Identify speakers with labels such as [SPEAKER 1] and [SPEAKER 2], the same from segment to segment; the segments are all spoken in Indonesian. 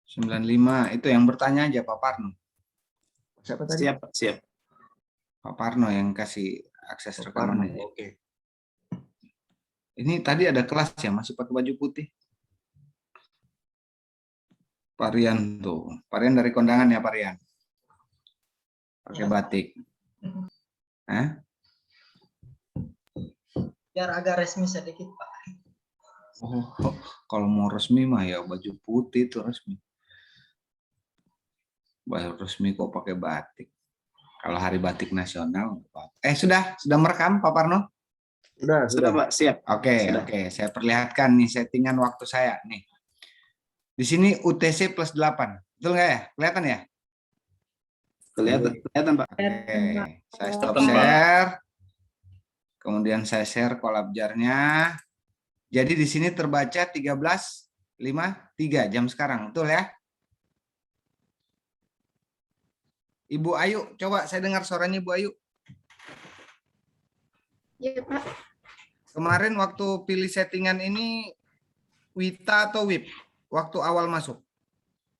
[SPEAKER 1] 95. Itu yang bertanya aja Pak Parno. Siapa tadi?
[SPEAKER 2] Siap, Pak. Siap.
[SPEAKER 1] Pak Parno yang kasih akses rekaman aja.
[SPEAKER 2] Oke.
[SPEAKER 1] Ini tadi ada kelas ya, masih pakai baju putih. Pak Rian tuh. Pak Rian dari kondangan ya Pak Rian. Pakai batik. Hah?
[SPEAKER 3] Biar agak resmi sedikit, Pak.
[SPEAKER 1] Oh, kalau mau resmi mah ya baju putih itu resmi. Baju resmi kok pakai batik. Kalau hari batik nasional. Sudah merekam Pak Parno?
[SPEAKER 2] Sudah Pak, siap.
[SPEAKER 1] Oke. Saya perlihatkan nih settingan waktu saya nih. Di sini UTC plus 8. Betul nggak ya? Kelihatan ya?
[SPEAKER 2] Kelihatan Pak.
[SPEAKER 1] Oke. Saya stop share. Kemudian saya share collab jar-nya. Jadi di sini terbaca 13.53 jam sekarang. Betul ya? Ibu Ayu, coba saya dengar suaranya Ibu Ayu.
[SPEAKER 4] Iya, Pak.
[SPEAKER 1] Kemarin waktu pilih settingan ini Wita atau WIP? Waktu awal masuk?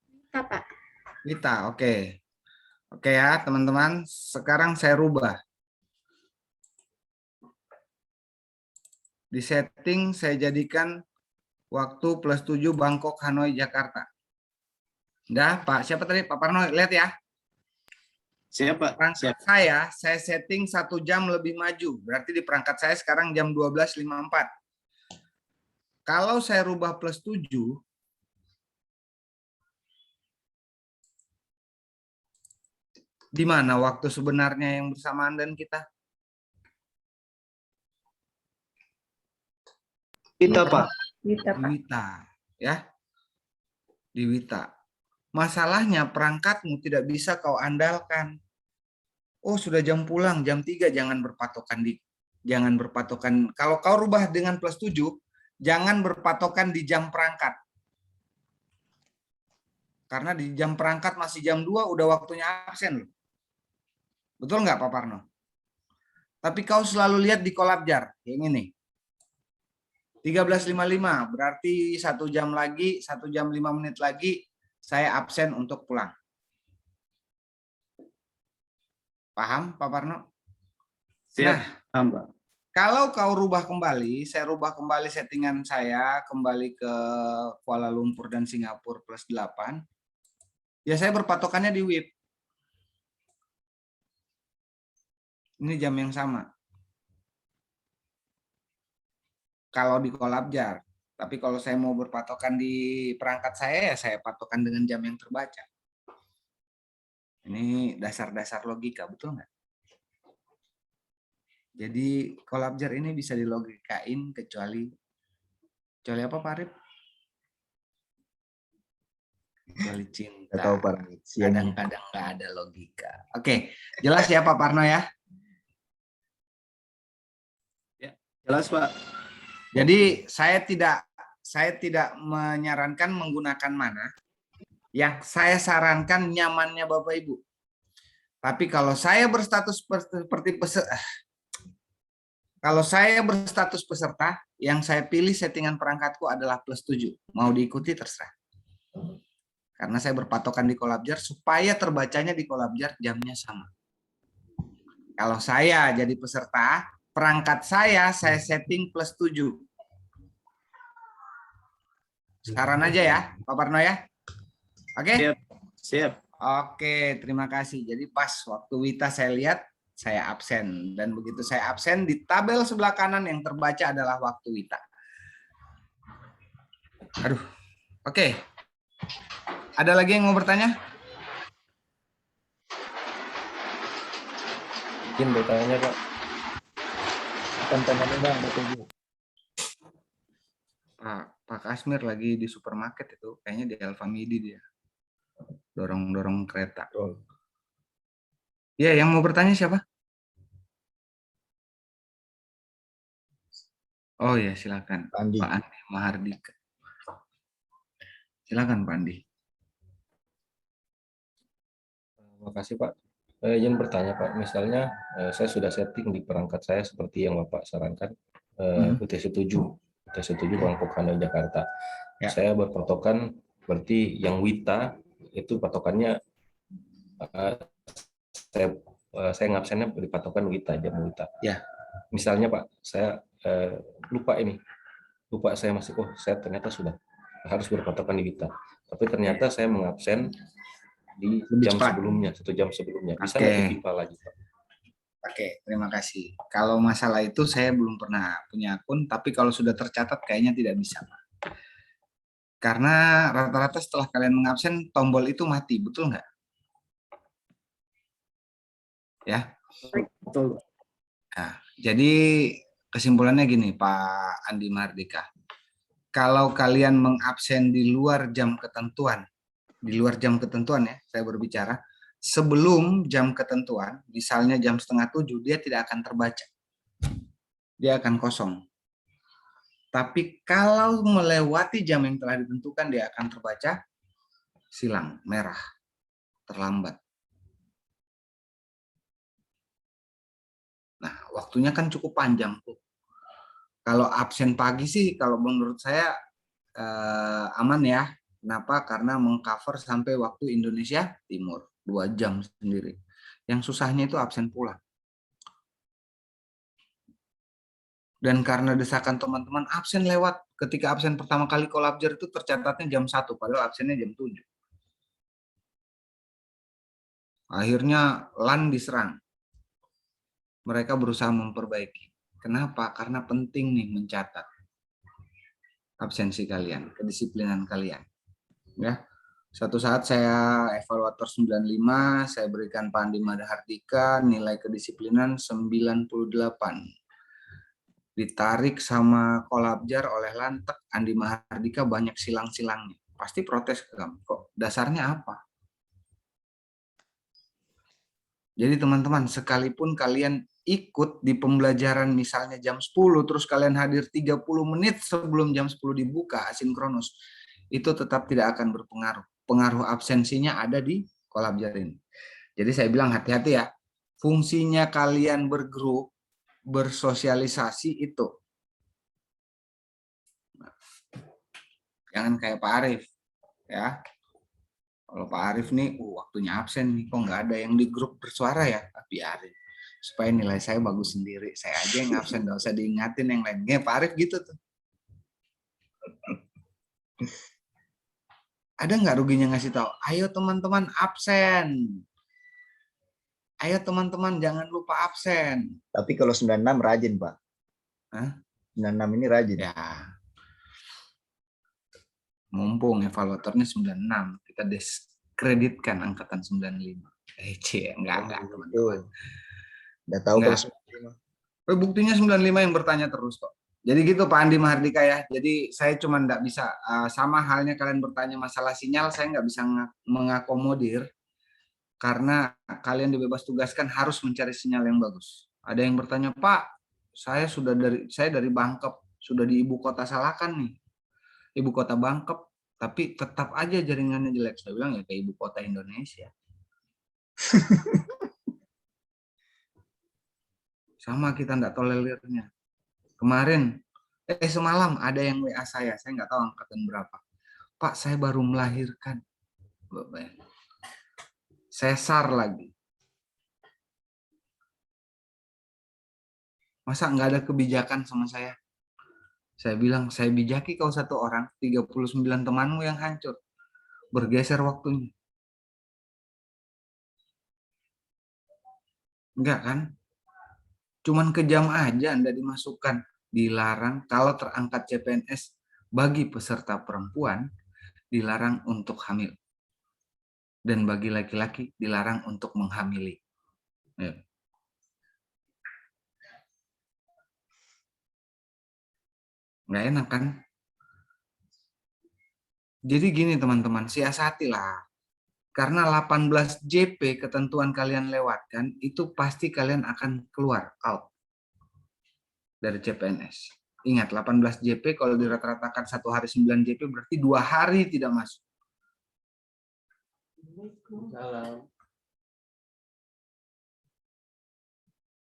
[SPEAKER 4] Wita, Pak.
[SPEAKER 1] Wita, oke. Oke ya teman-teman, sekarang saya rubah. Di setting saya jadikan waktu plus 7 Bangkok, Hanoi, Jakarta. Udah Pak, siapa tadi? Pak Parno, lihat ya.
[SPEAKER 2] Siap Pak.
[SPEAKER 1] Perangkat saya setting 1 jam lebih maju. Berarti di perangkat saya sekarang jam 12.54. Kalau saya rubah plus 7, di mana waktu sebenarnya yang bersamaan dan kita?
[SPEAKER 2] Kita Pak.
[SPEAKER 4] Wita,
[SPEAKER 1] Di
[SPEAKER 4] Pak.
[SPEAKER 1] Wita, ya. Di Wita. Masalahnya perangkatmu tidak bisa kau andalkan. Oh, sudah jam pulang, jam 3, jangan berpatokan. Kalau kau rubah dengan plus 7, jangan berpatokan di jam perangkat. Karena di jam perangkat masih jam 2, udah waktunya absen loh. Betul nggak Pak Parno? Tapi kau selalu lihat di collab jar, yang ini. 13.55, berarti 1 jam lagi, 1 jam 5 menit lagi, saya absen untuk pulang. Paham Pak Parno?
[SPEAKER 2] Siap.
[SPEAKER 1] Nah,
[SPEAKER 2] Paham, Pak.
[SPEAKER 1] kalau kau rubah kembali, saya rubah kembali settingan saya, kembali ke Kuala Lumpur dan Singapura plus 8, ya saya berpatokannya di WIB. Ini jam yang sama. Kalau di collab jar. Tapi kalau saya mau berpatokan di perangkat saya, ya saya patokan dengan jam yang terbaca. Ini dasar-dasar logika, betul nggak? Jadi collab jar ini bisa dilogikain kecuali apa Pak Arif? Kecuali cinta. Kadang-kadang nggak ada logika. Oke, jelas ya Pak Parno ya?
[SPEAKER 2] Ya, jelas Pak.
[SPEAKER 1] Jadi saya tidak menyarankan menggunakan mana. Yang saya sarankan nyamannya Bapak Ibu. Tapi kalau saya berstatus seperti peserta, yang saya pilih settingan perangkatku adalah plus 7. Mau diikuti terserah. Karena saya berpatokan di collab jar supaya terbacanya di collab jar jamnya sama. Kalau saya jadi peserta, perangkat saya setting plus 7. Sekarang aja ya, Pak Parno ya. Oke?
[SPEAKER 2] Siap.
[SPEAKER 1] Oke, terima kasih. Jadi pas waktu Wita saya lihat, saya absen. Dan begitu saya absen, di tabel sebelah kanan yang terbaca adalah waktu Wita. Aduh, oke. Ada lagi yang mau bertanya?
[SPEAKER 5] Izin bertanya Pak. Tantangannya Bang, betul.
[SPEAKER 1] Pak Kasmir lagi di supermarket itu, kayaknya di Alfamidi dia. Dorong-dorong kereta. Ya, yang mau bertanya siapa? Oh ya, silakan.
[SPEAKER 5] Andi.
[SPEAKER 1] Pak Andi Mahardika. Silakan Pak Andi.
[SPEAKER 5] Terima kasih Pak. Izin bertanya Pak, misalnya saya sudah setting di perangkat saya seperti yang Bapak sarankan, UTC 7 Bangkok Hanoi Jakarta.
[SPEAKER 1] Ya.
[SPEAKER 5] Saya berpatokan Berarti yang Wita itu patokannya eh, saya saya ngabsennya dipatokan Wita, jam Wita.
[SPEAKER 1] Ya.
[SPEAKER 5] Misalnya Pak, saya lupa saya masih saya ternyata sudah harus berpatokan di Wita. Tapi ternyata saya mengabsen di
[SPEAKER 1] Lebih
[SPEAKER 5] jam
[SPEAKER 1] cepat.
[SPEAKER 5] sebelumnya, 1 jam sebelumnya. Bisa
[SPEAKER 1] Oke.
[SPEAKER 5] nggak ke Viva lagi Pak?
[SPEAKER 1] Oke, terima kasih. Kalau masalah itu saya belum pernah punya akun, tapi kalau sudah tercatat kayaknya tidak bisa. Karena rata-rata setelah kalian mengabsen, tombol itu mati, betul nggak? Ya.
[SPEAKER 2] Betul.
[SPEAKER 1] Nah, jadi kesimpulannya gini, Pak Andi Mardika. Kalau kalian mengabsen di luar jam ketentuan ya, saya berbicara, sebelum jam ketentuan, misalnya jam 6:30, dia tidak akan terbaca. Dia akan kosong. Tapi kalau melewati jam yang telah ditentukan, dia akan terbaca silang, merah, terlambat. Nah, waktunya kan cukup panjang tuh. Kalau absen pagi sih, kalau menurut saya aman ya. Kenapa? Karena mengcover sampai waktu Indonesia Timur, 2 jam sendiri. Yang susahnya itu absen pulang. Dan karena desakan teman-teman, absen lewat. Ketika absen pertama kali Kolabjar itu tercatatnya jam 1, padahal absennya jam 7. Akhirnya LAN diserang. Mereka berusaha memperbaiki. Kenapa? Karena penting nih mencatat absensi kalian, kedisiplinan kalian. Ya. Suatu saat saya evaluator 95, saya berikan Pak Andi Madahardika nilai kedisiplinan 98. Ditarik sama Kolabjar oleh Lantek, Andi Mahardika banyak silang-silangnya. Pasti protes ke kamu. Kok dasarnya apa? Jadi teman-teman, sekalipun kalian ikut di pembelajaran misalnya jam 10, terus kalian hadir 30 menit sebelum jam 10 dibuka asinkronus, itu tetap tidak akan berpengaruh. Pengaruh absensinya ada di Kolabjar ini. Jadi saya bilang hati-hati ya. Fungsinya kalian bergrup, bersosialisasi itu. Jangan kayak Pak Arief. Ya. Kalau Pak Arief nih, waktunya absen nih, kok nggak ada yang di grup bersuara ya? Biarin. Supaya nilai saya bagus sendiri. Saya aja yang absen, nggak usah diingatin yang lainnya. Pak Arief gitu tuh. Ada nggak ruginya ngasih tahu? Ayo teman-teman absen. Ayo teman-teman jangan lupa absen.
[SPEAKER 6] Tapi kalau 96 rajin, Pak.
[SPEAKER 1] Hah?
[SPEAKER 6] 96 ini rajin.
[SPEAKER 1] Ya. Mumpung evaluatornya 96, kita diskreditkan angkatan 95. Enggak, teman-teman.
[SPEAKER 6] Udah tahu
[SPEAKER 1] Enggak.
[SPEAKER 6] kalau
[SPEAKER 1] Buktinya 95 yang bertanya terus kok. Jadi gitu Pak Andi Mahardika ya. Jadi saya cuma enggak bisa, sama halnya kalian bertanya masalah sinyal, saya nggak bisa mengakomodir karena kalian dibebas tugaskan harus mencari sinyal yang bagus. Ada yang bertanya, Pak, saya dari Bangkep, sudah di ibu kota Salakan nih. Ibu kota Bangkep, tapi tetap aja jaringannya jelek. Saya bilang ya ke ibu kota Indonesia. Sama kita enggak tolerirnya. Kemarin, semalam ada yang WA saya nggak tahu angkatan berapa. Pak, saya baru melahirkan. Sesar lagi. Masa nggak ada kebijakan sama saya? Saya bilang, saya bijaki kau 1 orang, 39 temanmu yang hancur. Bergeser waktunya. Enggak kan? Cuman kejam aja Anda dimasukkan. Dilarang kalau terangkat CPNS bagi peserta perempuan, dilarang untuk hamil. Dan bagi laki-laki, dilarang untuk menghamili. Ya. Nggak enak kan? Jadi gini teman-teman, siasatilah. Karena 18 JP ketentuan kalian lewatkan, itu pasti kalian akan keluar, out dari CPNS. Ingat, 18 JP kalau dirata-ratakan 1 hari 9 JP berarti 2 hari tidak masuk.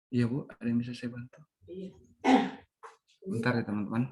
[SPEAKER 1] Iya Bu, ada yang bisa saya bantu? Bentar ya teman-teman.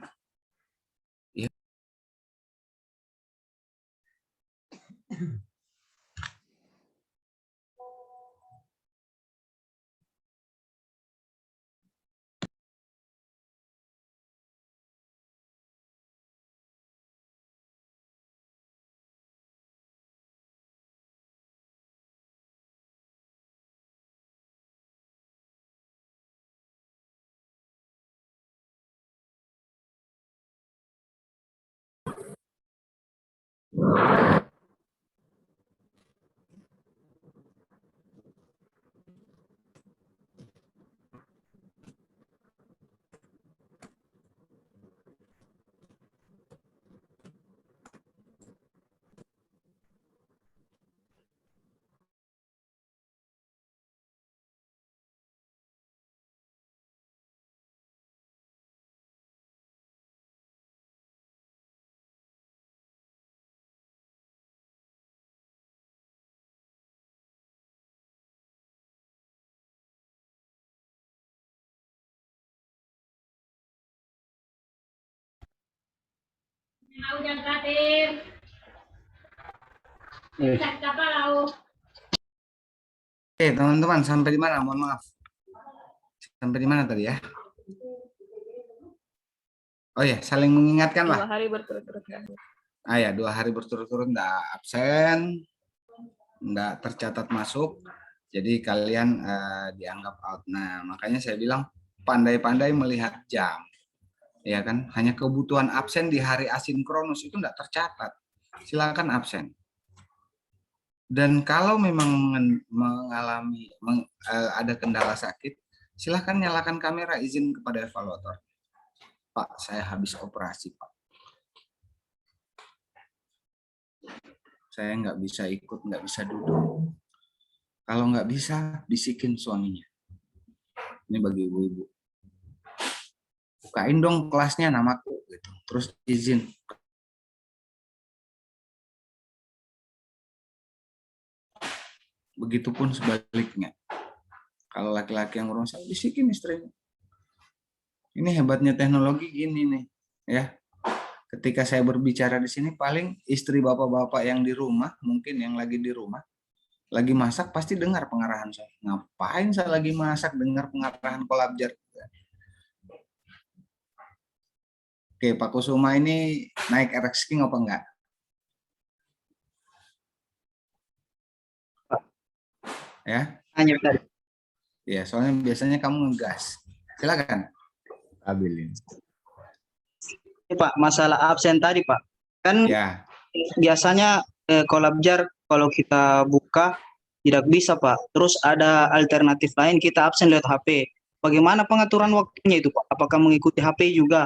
[SPEAKER 1] Oke, teman-teman, sampai di mana? Mohon maaf. Sampai di mana tadi ya? Oh ya, saling mengingatkan lah.
[SPEAKER 7] 2 hari berturut-turut.
[SPEAKER 1] Ah ya, 2 hari berturut-turut enggak absen, enggak tercatat masuk. Jadi kalian dianggap out. Nah, makanya saya bilang pandai-pandai melihat jam. Ya kan? Hanya kebutuhan absen di hari asinkronus itu enggak tercatat. Silakan absen. Dan kalau memang mengalami ada kendala sakit, silakan nyalakan kamera, izin kepada evaluator. Pak, saya habis operasi, Pak. Saya nggak bisa ikut, nggak bisa duduk. Kalau nggak bisa, bisikin suaminya. Ini bagi ibu-ibu. Bukain dong kelasnya namaku, gitu. Terus izin. Begitupun sebaliknya. Kalau laki-laki yang rumah saya, bisikin istrinya. Ini hebatnya teknologi gini nih, ya. Ketika saya berbicara di sini, paling istri bapak-bapak yang di rumah, mungkin yang lagi di rumah, lagi masak pasti dengar pengarahan saya. Ngapain saya lagi masak dengar pengarahan kolabjar? Oke, Pak Kusuma ini naik RX King apa enggak? Ya?
[SPEAKER 3] Hanya tadi.
[SPEAKER 1] Ya, soalnya biasanya kamu ngegas. Silakan.
[SPEAKER 6] Stabil ini.
[SPEAKER 3] Pak, masalah absen tadi Pak. Kan
[SPEAKER 1] Ya,
[SPEAKER 3] biasanya kolabjar kalau kita buka tidak bisa Pak. Terus ada alternatif lain kita absen lewat HP. Bagaimana pengaturan waktunya itu Pak? Apakah mengikuti HP juga?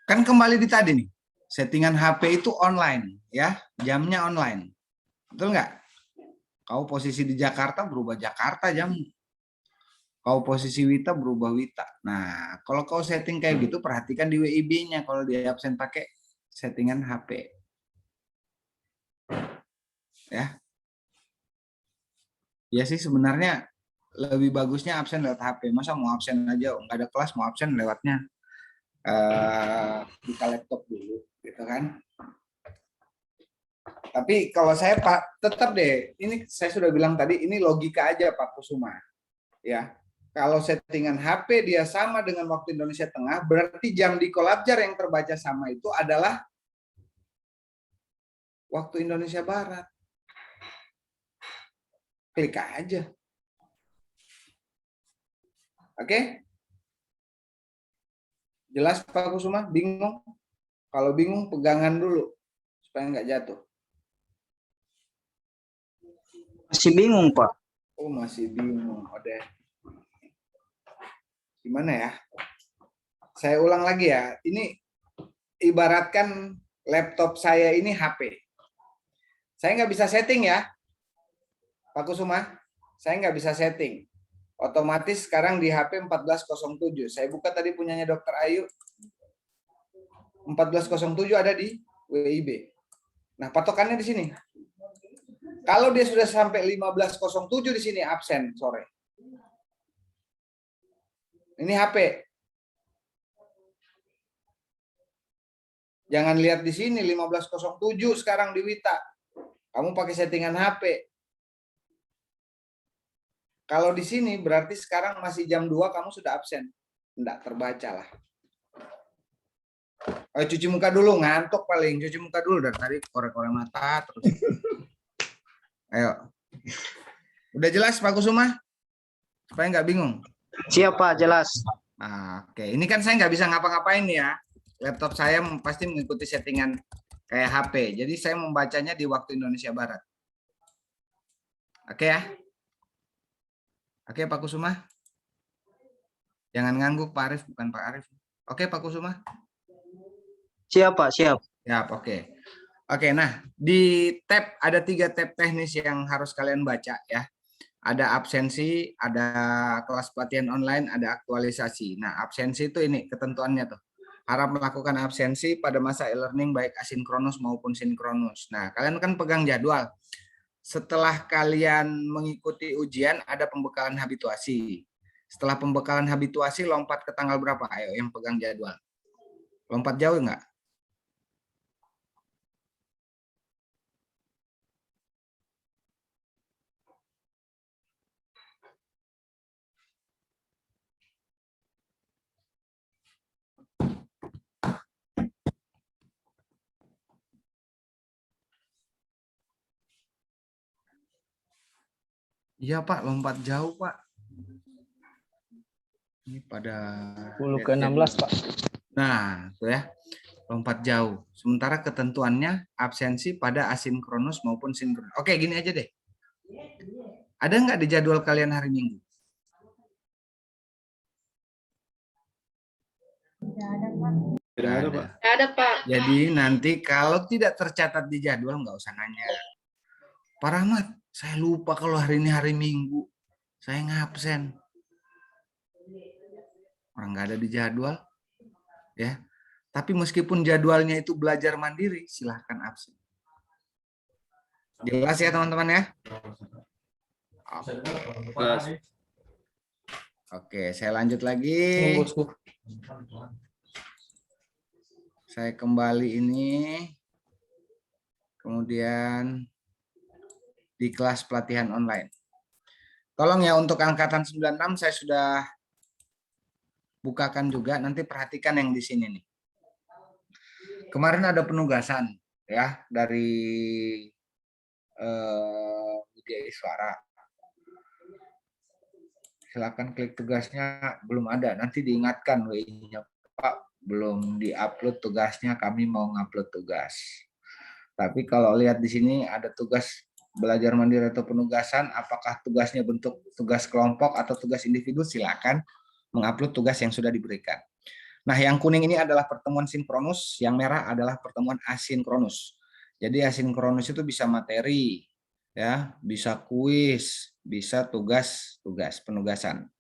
[SPEAKER 1] kan kembali di tadi nih. Settingan HP itu online, ya, jamnya online. Betul nggak? Kau posisi di Jakarta berubah Jakarta jam. Kau posisi Wita berubah Wita. Nah, kalau kau setting kayak gitu, perhatikan di WIB-nya kalau dia absen pakai settingan HP. Ya. Ya sih sebenarnya lebih bagusnya absen lewat HP. Masa mau absen aja, nggak ada kelas mau absen lewatnya buka laptop dulu, gitu kan? Tapi kalau saya Pak, tetap deh. Ini saya sudah bilang tadi, ini logika aja Pak Kusuma. Ya, kalau settingan HP dia sama dengan waktu Indonesia Tengah, berarti jam di kolabjar yang terbaca sama itu adalah waktu Indonesia Barat. Klik aja. Oke? Jelas Pak Kusuma? Bingung? Kalau bingung pegangan dulu supaya nggak jatuh.
[SPEAKER 3] Masih bingung Pak.
[SPEAKER 1] Oh masih bingung. Udah. Gimana ya? Saya ulang lagi ya. Ini ibaratkan laptop saya ini HP. Saya nggak bisa setting ya, Pak Kusuma. Saya nggak bisa setting. Otomatis sekarang di HP 1407. Saya buka tadi punyanya Dokter Ayu. 1407 ada di WIB. Nah, patokannya di sini. Kalau dia sudah sampai 1507 di sini absen sore. Ini HP. Jangan lihat di sini 15.07 sekarang di Wita. Kamu pakai settingan HP. Kalau di sini berarti sekarang masih jam 2 kamu sudah absen. Enggak terbaca lah. Ayo cuci muka dulu, ngantuk paling. Cuci muka dulu dari tadi korek-korek mata terus. Ayo. Udah jelas Pak Kusuma? Supaya nggak bingung.
[SPEAKER 3] Siap Pak, jelas.
[SPEAKER 1] Nah, oke, ini kan saya nggak bisa ngapa-ngapain ya. Laptop saya pasti mengikuti settingan kayak HP. Jadi saya membacanya di waktu Indonesia Barat. Oke ya? Oke Pak Kusuma? Jangan ngangguk Pak Arif, bukan Pak Arif. Oke Pak Kusuma?
[SPEAKER 3] Siap Pak, siap.
[SPEAKER 1] Ya, oke. Oke, nah di tab ada 3 tab teknis yang harus kalian baca ya. Ada absensi, ada kelas pelatihan online, ada aktualisasi. Nah, absensi itu ini ketentuannya tuh. Harap melakukan absensi pada masa e-learning baik asinkronus maupun sinkronus. Nah, kalian kan pegang jadwal. Setelah kalian mengikuti ujian, ada pembekalan habituasi. Setelah pembekalan habituasi, lompat ke tanggal berapa? Ayo, yang pegang jadwal. Lompat jauh nggak? Iya Pak, lompat jauh Pak. Ini pada
[SPEAKER 7] 10 ke 16 Pak.
[SPEAKER 1] Nah, tuh ya. Lompat jauh. Sementara ketentuannya absensi pada asinkronus maupun sinkronus. Oke, gini aja deh. Ada nggak di jadwal kalian hari Minggu?
[SPEAKER 2] Tidak ada, Pak.
[SPEAKER 4] Nggak ada, Pak.
[SPEAKER 1] Jadi nanti kalau tidak tercatat di jadwal nggak usah nanya. Pak Rahmat, saya lupa kalau hari ini hari Minggu. Saya ngabsen. Orang nggak ada di jadwal. Ya. Tapi meskipun jadwalnya itu belajar mandiri, silahkan absen. Jelas ya teman-teman ya?
[SPEAKER 2] Jelas.
[SPEAKER 1] Oke, saya lanjut lagi. Saya kembali ini. Kemudian di kelas pelatihan online. Tolong ya untuk angkatan 96 saya sudah bukakan juga, nanti perhatikan yang di sini nih. Kemarin ada penugasan ya dari Widya Iswara. Silakan klik tugasnya, belum ada, nanti diingatkan WI-nya Pak, belum diupload tugasnya, kami mau ngupload tugas. Tapi kalau lihat di sini ada tugas belajar mandiri atau penugasan, apakah tugasnya bentuk tugas kelompok atau tugas individu, silakan mengupload tugas yang sudah diberikan. Nah, yang kuning ini adalah pertemuan sinkronus, yang merah adalah pertemuan asinkronus. Jadi asinkronus itu bisa materi, ya, bisa kuis, bisa tugas penugasan.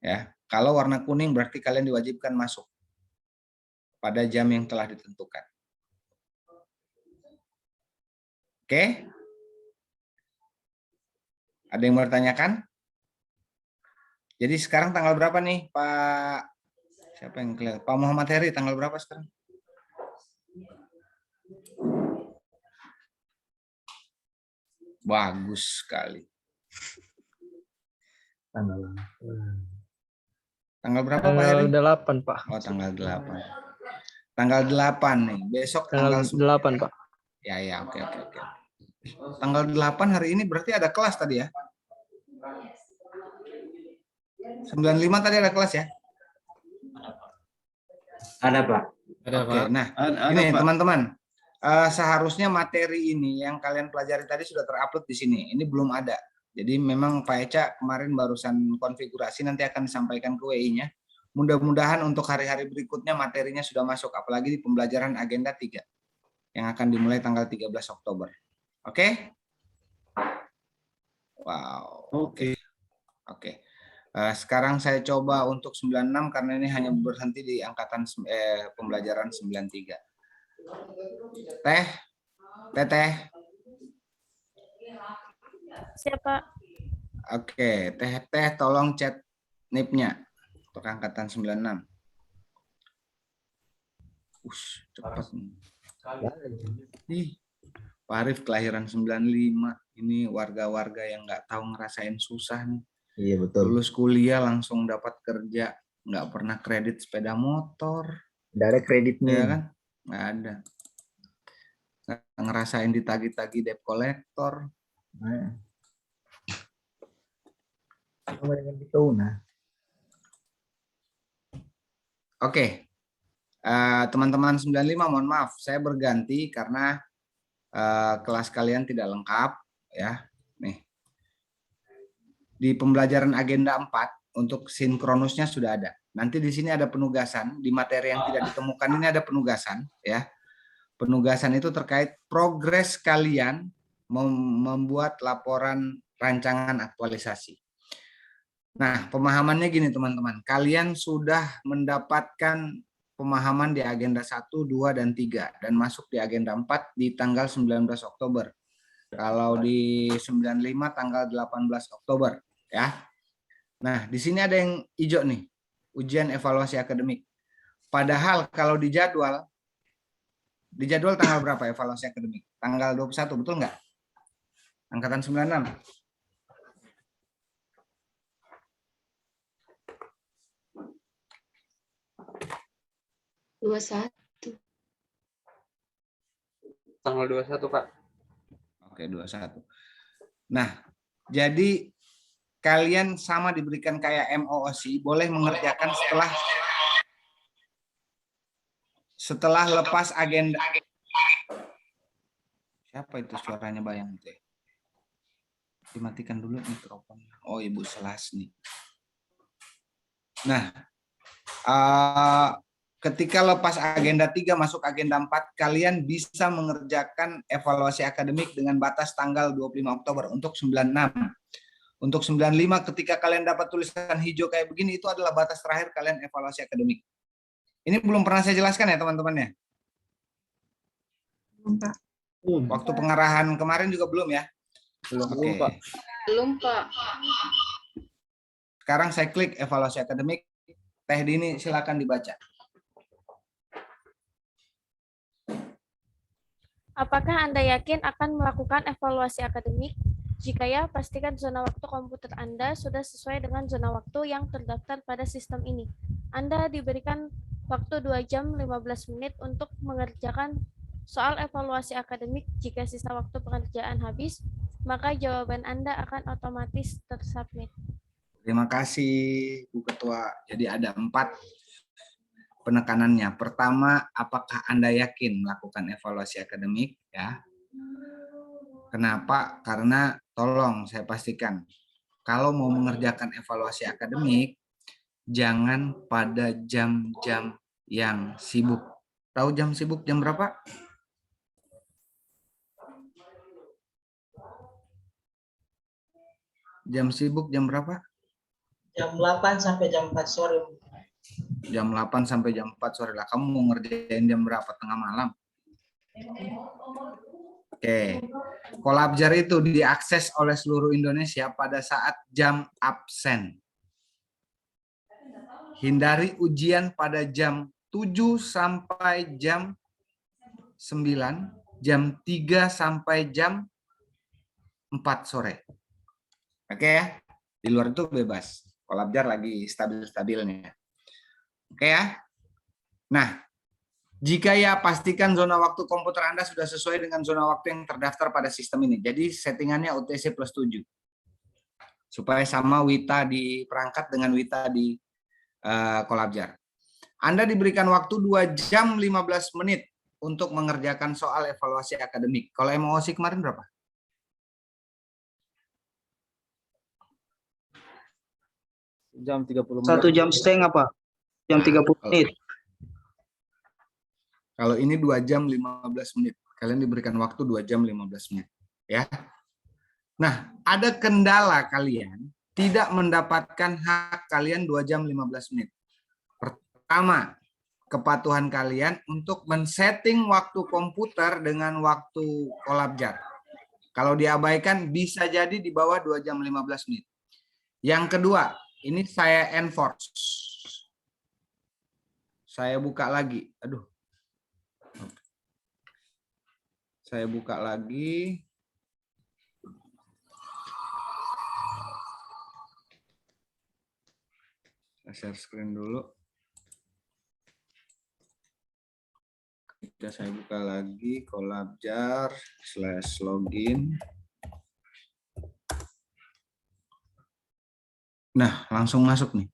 [SPEAKER 1] Ya, kalau warna kuning berarti kalian diwajibkan masuk pada jam yang telah ditentukan. Oke? Ada yang mau bertanyakan? Jadi sekarang tanggal berapa nih, Pak? Siapa yang kelihatan? Pak Muhammad Heri, tanggal berapa sekarang? Bagus sekali. Tanggal berapa Pak Heri?
[SPEAKER 7] Tanggal 8 Pak.
[SPEAKER 1] Oh, tanggal 8. Tanggal 8 nih. Besok
[SPEAKER 7] Tanggal 8 Pak.
[SPEAKER 1] Ya, oke. Tanggal 8 hari ini berarti ada kelas tadi ya? 95 tadi ada kelas ya?
[SPEAKER 2] Ada, Pak. Ada,
[SPEAKER 1] Oke,
[SPEAKER 2] Pak.
[SPEAKER 1] nah ini teman-teman, seharusnya materi ini yang kalian pelajari tadi sudah terupload di sini. Ini belum ada. Jadi memang Pak Eca kemarin barusan konfigurasi, nanti akan disampaikan ke WI-nya. Mudah-mudahan untuk hari-hari berikutnya materinya sudah masuk, apalagi di pembelajaran agenda 3 yang akan dimulai tanggal 13 Oktober. Oke? Wow. Oke. Sekarang saya coba untuk 96 karena ini hanya berhenti di angkatan pembelajaran 93. Teteh.
[SPEAKER 8] Siapa?
[SPEAKER 1] Oke, Teh tolong chat NIP-nya untuk angkatan 96. Cepat. Ih, Pak Arif kelahiran 95. Ini warga-warga yang nggak tahu ngerasain susah nih.
[SPEAKER 6] Iya betul.
[SPEAKER 1] Lulus kuliah langsung dapat kerja, nggak pernah kredit sepeda motor,
[SPEAKER 6] Nggak ada kreditnya.
[SPEAKER 1] ya kan? Nggak ada. Nggak ngerasain ditagi-tagi debt collector.
[SPEAKER 6] Nah. Sama dengan kita, nah.
[SPEAKER 1] Oke, teman-teman 95, mohon maaf, saya berganti karena kelas kalian tidak lengkap, ya. Nih, di pembelajaran agenda 4 untuk sinkronusnya sudah ada. Nanti di sini ada penugasan, di materi yang tidak ditemukan ini ada penugasan, ya. Penugasan itu terkait progres kalian membuat laporan rancangan aktualisasi. Nah, pemahamannya gini teman-teman, kalian sudah mendapatkan pemahaman di agenda 1, 2, dan 3, dan masuk di agenda 4 di tanggal 19 Oktober. Kalau di 95 tanggal 18 Oktober, ya. Nah, di sini ada yang hijau nih, ujian evaluasi akademik. Padahal kalau di jadwal tanggal berapa evaluasi akademik? Tanggal 21, betul nggak? Angkatan 96.
[SPEAKER 4] 21.
[SPEAKER 7] Tanggal 21, Pak.
[SPEAKER 1] Oke, 21. Nah, jadi kalian sama diberikan kayak MOOC, boleh mengerjakan setelah lepas agenda. Siapa itu suaranya bayang itu? Dimatikan dulu mikrofonnya. Oh, Ibu Selasni. Nah, ketika lepas agenda 3 masuk agenda 4, kalian bisa mengerjakan evaluasi akademik dengan batas tanggal 25 Oktober untuk 96. Untuk 95 ketika kalian dapat tulisan hijau kayak begini, itu adalah batas terakhir kalian evaluasi akademik. Ini belum pernah saya jelaskan ya teman-teman ya? Waktu pengarahan kemarin juga belum ya?
[SPEAKER 7] Belum,
[SPEAKER 1] Oke.
[SPEAKER 7] Pak.
[SPEAKER 4] Belum, Pak.
[SPEAKER 1] Sekarang saya klik evaluasi akademik. Teh Dini silakan dibaca.
[SPEAKER 8] Apakah Anda yakin akan melakukan evaluasi akademik? Jika ya, pastikan zona waktu komputer Anda sudah sesuai dengan zona waktu yang terdaftar pada sistem ini. Anda diberikan waktu 2 jam 15 menit untuk mengerjakan soal evaluasi akademik. Jika sisa waktu pengerjaan habis, maka jawaban Anda akan otomatis tersubmit.
[SPEAKER 1] Terima kasih Bu Ketua. Jadi ada 4 penekanannya. Pertama, apakah Anda yakin melakukan evaluasi akademik? Ya. Kenapa? Karena tolong saya pastikan, kalau mau mengerjakan evaluasi akademik, jangan pada jam-jam yang sibuk. Tahu jam sibuk jam berapa? Jam sibuk jam berapa?
[SPEAKER 9] Jam 8 sampai jam 4 sore.
[SPEAKER 1] Jam 8 sampai jam 4 sore lah. Kamu mau ngerjain jam berapa? Tengah malam? Oke. Kolabjar itu diakses oleh seluruh Indonesia pada saat jam absen. Hindari ujian pada jam 7 sampai jam 9, jam 3 sampai jam 4 sore. Oke ya? Di luar itu bebas. Kolabjar lagi stabil-stabilnya. Oke ya. Nah, jika ya pastikan zona waktu komputer Anda sudah sesuai dengan zona waktu yang terdaftar pada sistem ini. Jadi settingannya UTC plus 7. Supaya sama Wita di perangkat dengan Wita di Kolabjar. Anda diberikan waktu 2 jam 15 menit untuk mengerjakan soal evaluasi akademik. Kalau MOOC kemarin berapa?
[SPEAKER 7] Jam 30 menit.
[SPEAKER 3] 1 jam setengah, Pak. Jam 30 menit.
[SPEAKER 1] Kalau ini 2 jam 15 menit. Kalian diberikan waktu 2 jam 15 menit. Ya. Nah, ada kendala kalian tidak mendapatkan hak kalian 2 jam 15 menit. Pertama, kepatuhan kalian untuk men-setting waktu komputer dengan waktu Kolabjar. Kalau diabaikan bisa jadi di bawah 2 jam 15 menit. Yang kedua, ini saya enforce. Saya buka lagi. Aduh. Saya buka lagi. Saya share screen dulu. Kita saya buka lagi Collabjar/login. Nah, langsung masuk nih.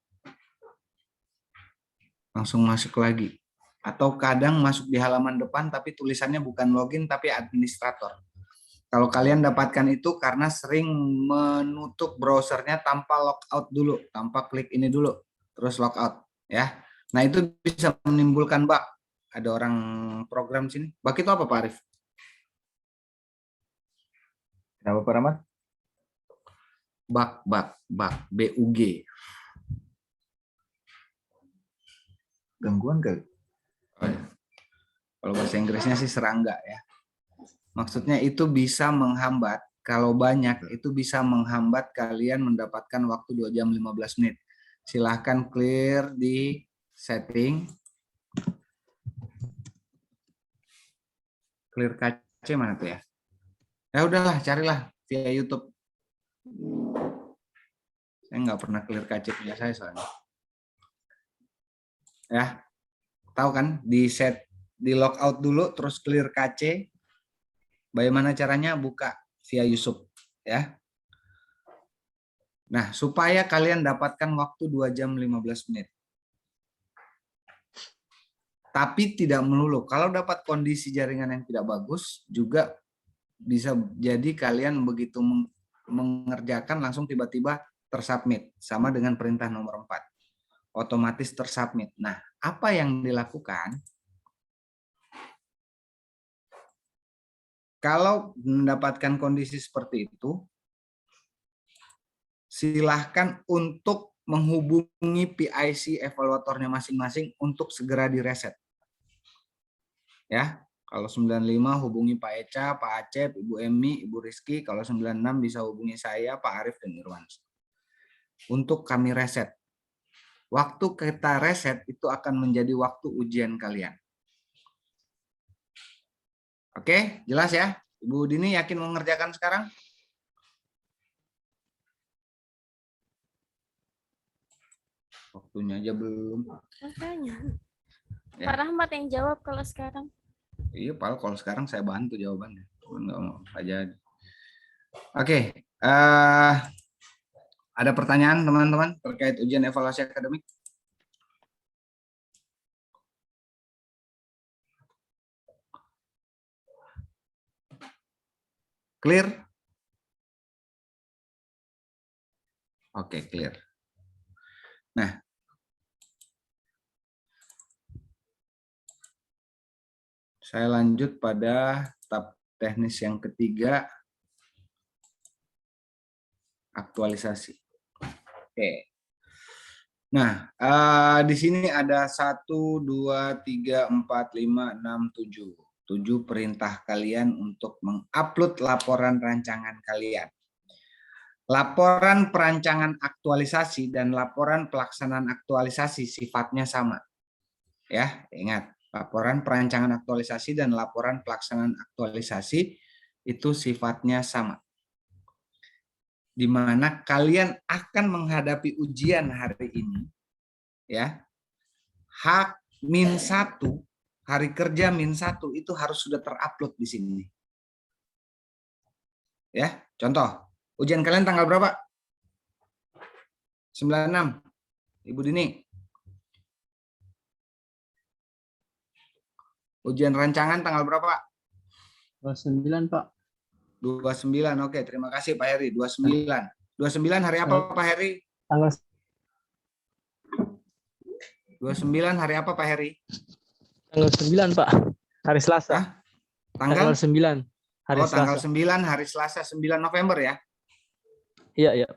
[SPEAKER 1] Langsung masuk lagi. Atau kadang masuk di halaman depan tapi tulisannya bukan login tapi administrator. Kalau kalian dapatkan itu karena sering menutup browsernya tanpa logout dulu, tanpa klik ini dulu, terus logout ya. Nah, itu bisa menimbulkan bug. Ada orang program sini. Bug itu apa, Pak Arif?
[SPEAKER 6] Kenapa Pak Rahmat?
[SPEAKER 1] Bug, BUG.
[SPEAKER 6] Gangguan kali?
[SPEAKER 1] Oh, ya. Kalau bahasa Inggrisnya sih serangga ya. Maksudnya itu bisa menghambat, kalau banyak itu bisa menghambat kalian mendapatkan waktu 2 jam 15 menit. Silahkan clear di setting. Clear KC mana tuh ya? Ya udahlah, carilah via YouTube. Saya nggak pernah clear KC punya saya soalnya. Ya, tahu kan? Di logout dulu, terus clear KC. Bagaimana caranya? Buka via YouTube, ya. Nah, supaya kalian dapatkan waktu 2 jam 15 menit. Tapi tidak melulu. Kalau dapat kondisi jaringan yang tidak bagus, juga bisa jadi kalian begitu mengerjakan langsung tiba-tiba tersubmit. Sama dengan perintah nomor 4. Otomatis tersubmit. Nah, apa yang dilakukan? Kalau mendapatkan kondisi seperti itu, silahkan untuk menghubungi PIC evaluatornya masing-masing untuk segera direset. Ya, kalau 95 hubungi Pak Eca, Pak Acep, Ibu Emi, Ibu Rizky. Kalau 96 bisa hubungi saya, Pak Arif, dan Irwan. Untuk kami reset. Waktu kita reset itu akan menjadi waktu ujian kalian. Oke, jelas ya? Ibu Dini yakin mengerjakan sekarang? Waktunya aja belum.
[SPEAKER 8] Makanya.
[SPEAKER 1] Ya.
[SPEAKER 8] Pak Rahmat yang jawab kalau sekarang.
[SPEAKER 1] Iya, Pak, kalau sekarang saya bantu jawabannya. Enggak mau aja. Oke, ada pertanyaan teman-teman terkait ujian evaluasi akademik? Clear? Oke, clear. Nah, saya lanjut pada tahap teknis yang ketiga, aktualisasi. Oke. Nah, di sini ada 1, 2, 3, 4, 5, 6, 7. 7 perintah kalian untuk mengupload laporan rancangan kalian. Laporan perancangan aktualisasi dan laporan pelaksanaan aktualisasi sifatnya sama. Ya, ingat, laporan perancangan aktualisasi dan laporan pelaksanaan aktualisasi itu sifatnya sama. Di mana kalian akan menghadapi ujian hari ini, ya, H-1, hari kerja -1 itu harus sudah terupload di sini. Ya, contoh, ujian kalian tanggal berapa? 96, Ibu Dini. Ujian rancangan tanggal berapa?
[SPEAKER 7] 29, Pak.
[SPEAKER 1] 29, oke, terima kasih Pak Heri. 29 hari apa Pak Heri?
[SPEAKER 7] Tanggal
[SPEAKER 1] 29 hari apa Pak Heri?
[SPEAKER 7] Tanggal 9, Pak. Hari Selasa.
[SPEAKER 1] Hah? Tanggal
[SPEAKER 7] 9. Hari Selasa.
[SPEAKER 1] Tanggal 9 hari Selasa, 9 November ya?
[SPEAKER 7] Iya, iya.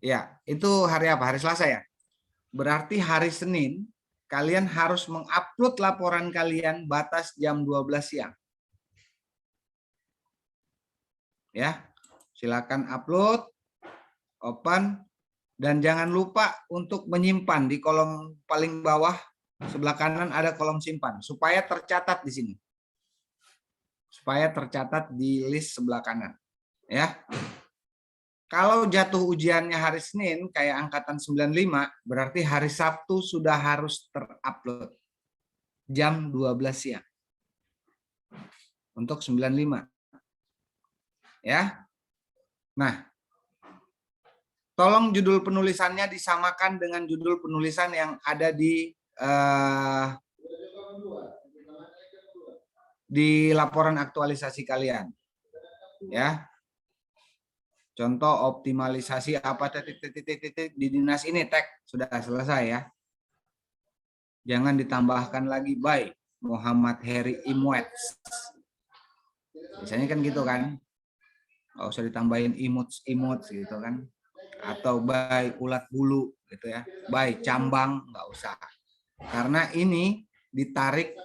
[SPEAKER 1] Ya, itu hari apa? Hari Selasa ya? Berarti hari Senin kalian harus mengupload laporan kalian batas jam 12 siang. Ya, silakan upload, open, dan jangan lupa untuk menyimpan di kolom paling bawah sebelah kanan ada kolom simpan supaya tercatat di sini. supaya tercatat di list sebelah kanan. Ya. Kalau jatuh ujiannya hari Senin kayak angkatan 95, berarti hari Sabtu sudah harus terupload jam 12 siang. Untuk 95. Ya. Nah, tolong judul penulisannya disamakan dengan judul penulisan yang ada di laporan aktualisasi kalian. Ya. Contoh optimalisasi apa titik-titik di dinas ini tag sudah selesai ya. Jangan ditambahkan lagi by Muhammad Heri Imwets. Biasanya kan gitu kan. Nggak usah ditambahin imuts gitu kan. Atau by ulat bulu gitu ya. By cambang nggak usah. Karena ini ditarik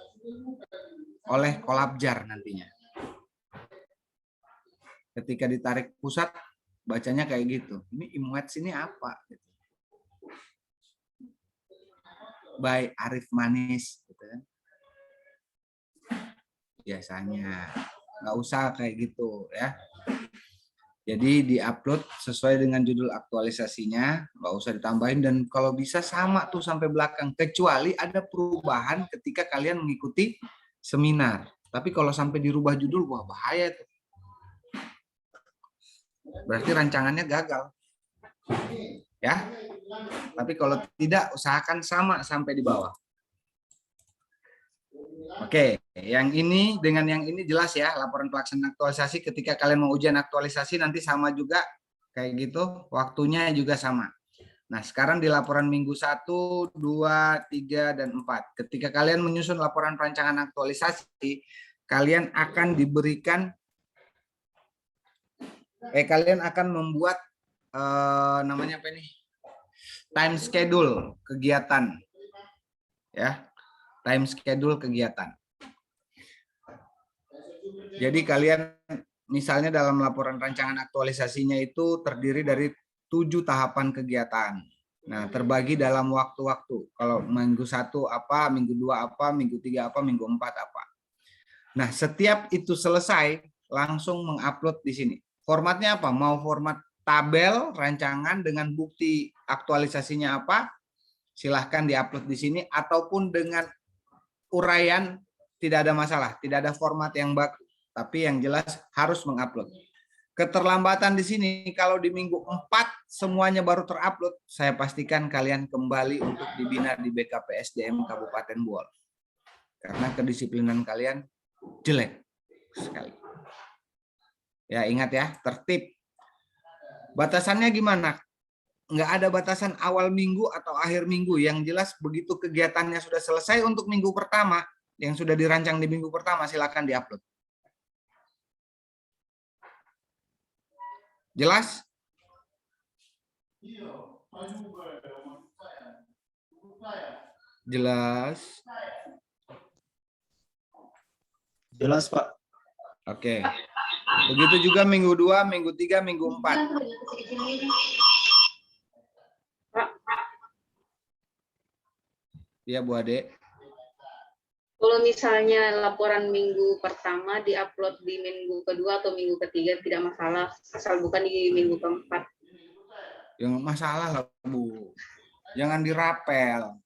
[SPEAKER 1] oleh kolabjar nantinya. Ketika ditarik pusat bacanya kayak gitu. Ini Imwets ini apa? By Arif Manis gitu kan. Biasanya nggak usah kayak gitu ya. Jadi diupload sesuai dengan judul aktualisasinya, nggak usah ditambahin, dan kalau bisa sama tuh sampai belakang, kecuali ada perubahan ketika kalian mengikuti seminar. Tapi kalau sampai dirubah judul, wah bahaya tuh. Berarti rancangannya gagal. Ya. Tapi kalau tidak, usahakan sama sampai di bawah. Oke, yang ini dengan yang ini jelas ya, laporan pelaksanaan aktualisasi. Ketika kalian mau ujian aktualisasi nanti sama juga kayak gitu, waktunya juga sama. Nah, sekarang di laporan minggu 1, 2, 3, dan 4. Ketika kalian menyusun laporan perancangan aktualisasi, kalian akan diberikan kalian akan membuat namanya apa ini? Time schedule kegiatan. Ya. Time schedule kegiatan. Jadi kalian misalnya dalam laporan rancangan aktualisasinya itu terdiri dari 7 tahapan kegiatan. Nah, terbagi dalam waktu-waktu. Kalau minggu 1 apa, minggu 2 apa, minggu 3 apa, minggu 4 apa. Nah, setiap itu selesai langsung mengupload di sini. Formatnya apa? Mau format tabel rancangan dengan bukti aktualisasinya apa? Silahkan diupload di sini, ataupun dengan uraian, tidak ada masalah, tidak ada format yang baku, tapi yang jelas harus mengupload. Keterlambatan di sini kalau di minggu 4 semuanya baru terupload, saya pastikan kalian kembali untuk dibina di BKPSDM Kabupaten Buol. Karena kedisiplinan kalian jelek sekali. Ya, ingat ya, tertib. Batasannya gimana? Nggak ada batasan awal minggu atau akhir minggu. Yang jelas begitu kegiatannya sudah selesai untuk minggu pertama, yang sudah dirancang di minggu pertama, silakan diupload. Jelas? Jelas?
[SPEAKER 3] Jelas, Pak.
[SPEAKER 1] Oke. Begitu juga minggu 2, minggu 3, minggu 4. Iya, Bu Ade.
[SPEAKER 4] Kalau misalnya laporan minggu pertama diupload di minggu kedua atau minggu ketiga tidak masalah, asal bukan di minggu keempat.
[SPEAKER 1] Yang masalah lah, Bu. Jangan dirapel.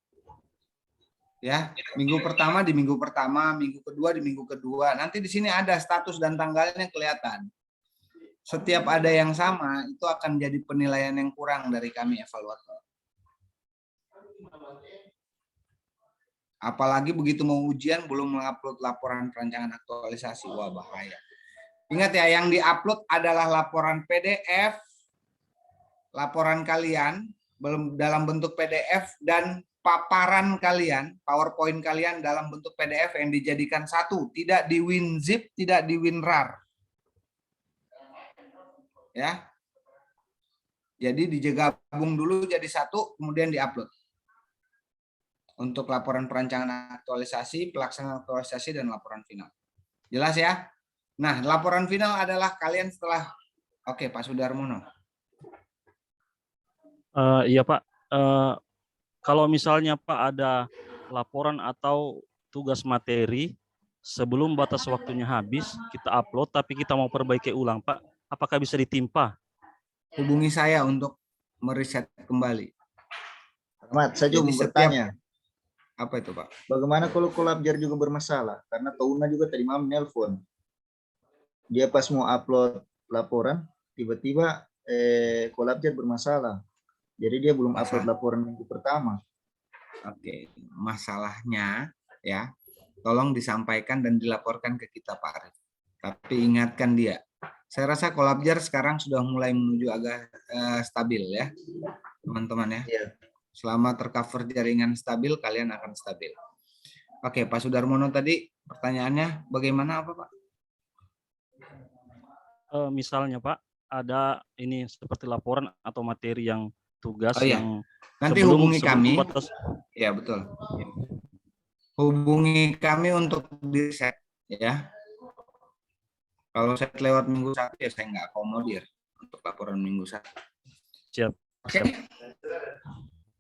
[SPEAKER 1] Ya, minggu pertama di minggu pertama, minggu kedua di minggu kedua. Nanti di sini ada status dan tanggalnya kelihatan. Setiap ada yang sama, itu akan jadi penilaian yang kurang dari kami evaluator. Apalagi begitu mau ujian belum mengupload laporan perancangan aktualisasi, wah bahaya. Ingat ya, yang diupload adalah laporan PDF, laporan kalian belum dalam bentuk PDF, dan paparan kalian, PowerPoint kalian dalam bentuk PDF yang dijadikan satu, tidak di WinZip, tidak di WinRAR. Ya. Jadi digabung dulu jadi satu, kemudian diupload. Untuk laporan perancangan aktualisasi, pelaksanaan aktualisasi, dan laporan final. Jelas ya? Nah, laporan final adalah kalian setelah, oke, Pak Sudarmono.
[SPEAKER 10] Iya Pak, kalau misalnya Pak ada laporan atau tugas materi sebelum batas waktunya habis, kita upload, tapi kita mau perbaiki ulang, Pak. Apakah bisa ditimpa?
[SPEAKER 1] Hubungi saya untuk meriset kembali.
[SPEAKER 6] Ahmad, saya juga
[SPEAKER 1] Jadi
[SPEAKER 6] mau
[SPEAKER 1] setiap-
[SPEAKER 6] bertanya.
[SPEAKER 1] Apa itu, Pak?
[SPEAKER 6] Bagaimana kalau Kolabjar juga bermasalah? Karena Tauna juga tadi malam nelpon. Dia pas mau upload laporan, tiba-tiba Kolabjar bermasalah. Jadi dia belum upload laporan minggu pertama.
[SPEAKER 1] Oke, masalahnya ya, tolong disampaikan dan dilaporkan ke kita, Pak Arif. Tapi ingatkan dia. Saya rasa Kolabjar sekarang sudah mulai menuju agak stabil ya, teman-teman ya.
[SPEAKER 6] Iya.
[SPEAKER 1] Selama tercover jaringan stabil, kalian akan stabil. Oke, Pak Sudarmono tadi pertanyaannya bagaimana apa, Pak?
[SPEAKER 10] Misalnya, Pak, ada ini seperti laporan atau materi yang tugas
[SPEAKER 1] Oh, iya.
[SPEAKER 10] yang
[SPEAKER 1] Nanti hubungi kami.
[SPEAKER 10] batas.
[SPEAKER 1] Ya, betul. Hubungi kami untuk di-set ya. Kalau set lewat minggu 1 ya saya nggak akomodir untuk laporan minggu 1.
[SPEAKER 10] Siap.
[SPEAKER 1] Oke.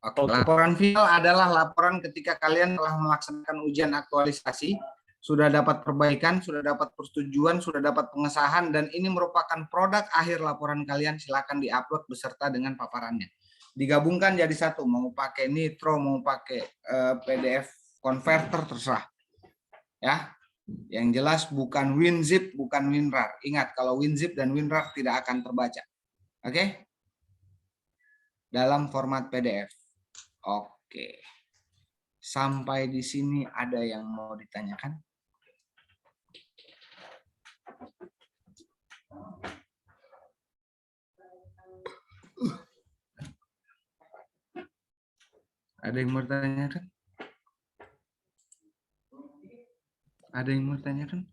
[SPEAKER 1] Oke. Laporan final adalah laporan ketika kalian telah melaksanakan ujian aktualisasi, sudah dapat perbaikan, sudah dapat persetujuan, sudah dapat pengesahan, dan ini merupakan produk akhir laporan kalian. Silakan diupload beserta dengan paparannya. Digabungkan jadi satu, mau pakai Nitro, mau pakai PDF converter, terserah. Ya, yang jelas bukan WinZip, bukan WinRAR. Ingat, kalau WinZip dan WinRAR tidak akan terbaca. Oke? Dalam format PDF. Oke. Sampai di sini ada yang mau ditanyakan? Ada yang mau ditanyakan? Ada yang mau ditanyakan?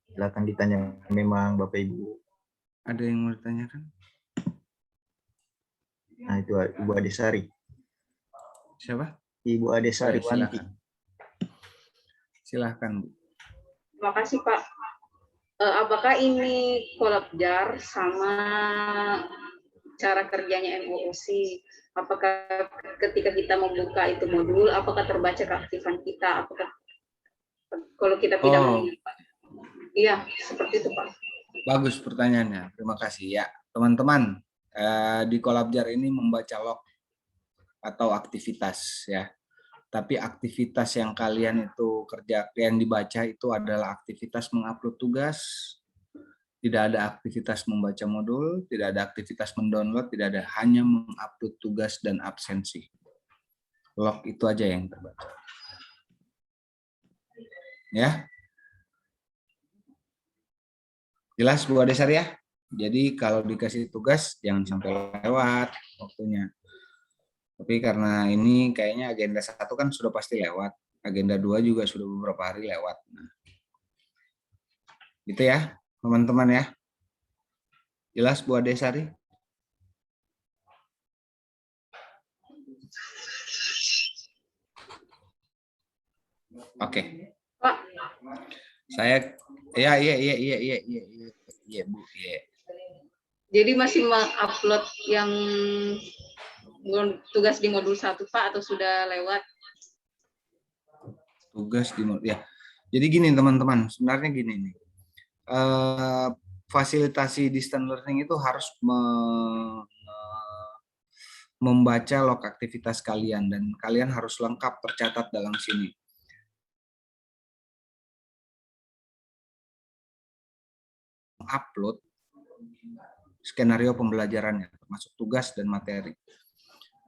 [SPEAKER 6] Silakan ditanya memang Bapak Ibu.
[SPEAKER 1] Ada yang mau ditanyakan?
[SPEAKER 6] Nah, itu Ibu Adesari.
[SPEAKER 1] Siapa?
[SPEAKER 6] Ibu Adesari Wanti.
[SPEAKER 1] Silahkan, Bu.
[SPEAKER 4] Terima kasih, Pak. Apakah ini Kolabjar sama cara kerjanya MOOC? Apakah ketika kita membuka itu modul, apakah terbaca keaktifan kita? Apakah kalau kita tidak membuka? Iya, seperti itu, Pak.
[SPEAKER 1] Bagus pertanyaannya. Terima kasih ya, teman-teman. Di Kolabjar ini membaca log atau aktivitas ya. Tapi aktivitas yang kalian itu kerja, yang dibaca itu adalah aktivitas mengupload tugas. Tidak ada aktivitas membaca modul, tidak ada aktivitas mendownload, tidak ada, hanya mengupload tugas dan absensi. Log itu aja yang terbaca. Ya. Jelas Bu Adesari ya? Jadi kalau dikasih tugas jangan sampai lewat waktunya. Tapi karena ini kayaknya agenda 1 kan sudah pasti lewat. Agenda 2 juga sudah beberapa hari lewat. Nah, gitu ya, teman-teman ya. Jelas Bu Adesari? Oke.
[SPEAKER 4] Pak.
[SPEAKER 1] Saya iya Bu, iya.
[SPEAKER 4] Jadi masih mengupload yang tugas di modul 1, Pak, atau sudah lewat?
[SPEAKER 1] Tugas di modul ya. Jadi gini teman-teman, sebenarnya gini nih. Fasilitasi distance learning itu harus membaca log aktivitas kalian dan kalian harus lengkap tercatat dalam sini. Upload skenario pembelajarannya termasuk tugas dan materi.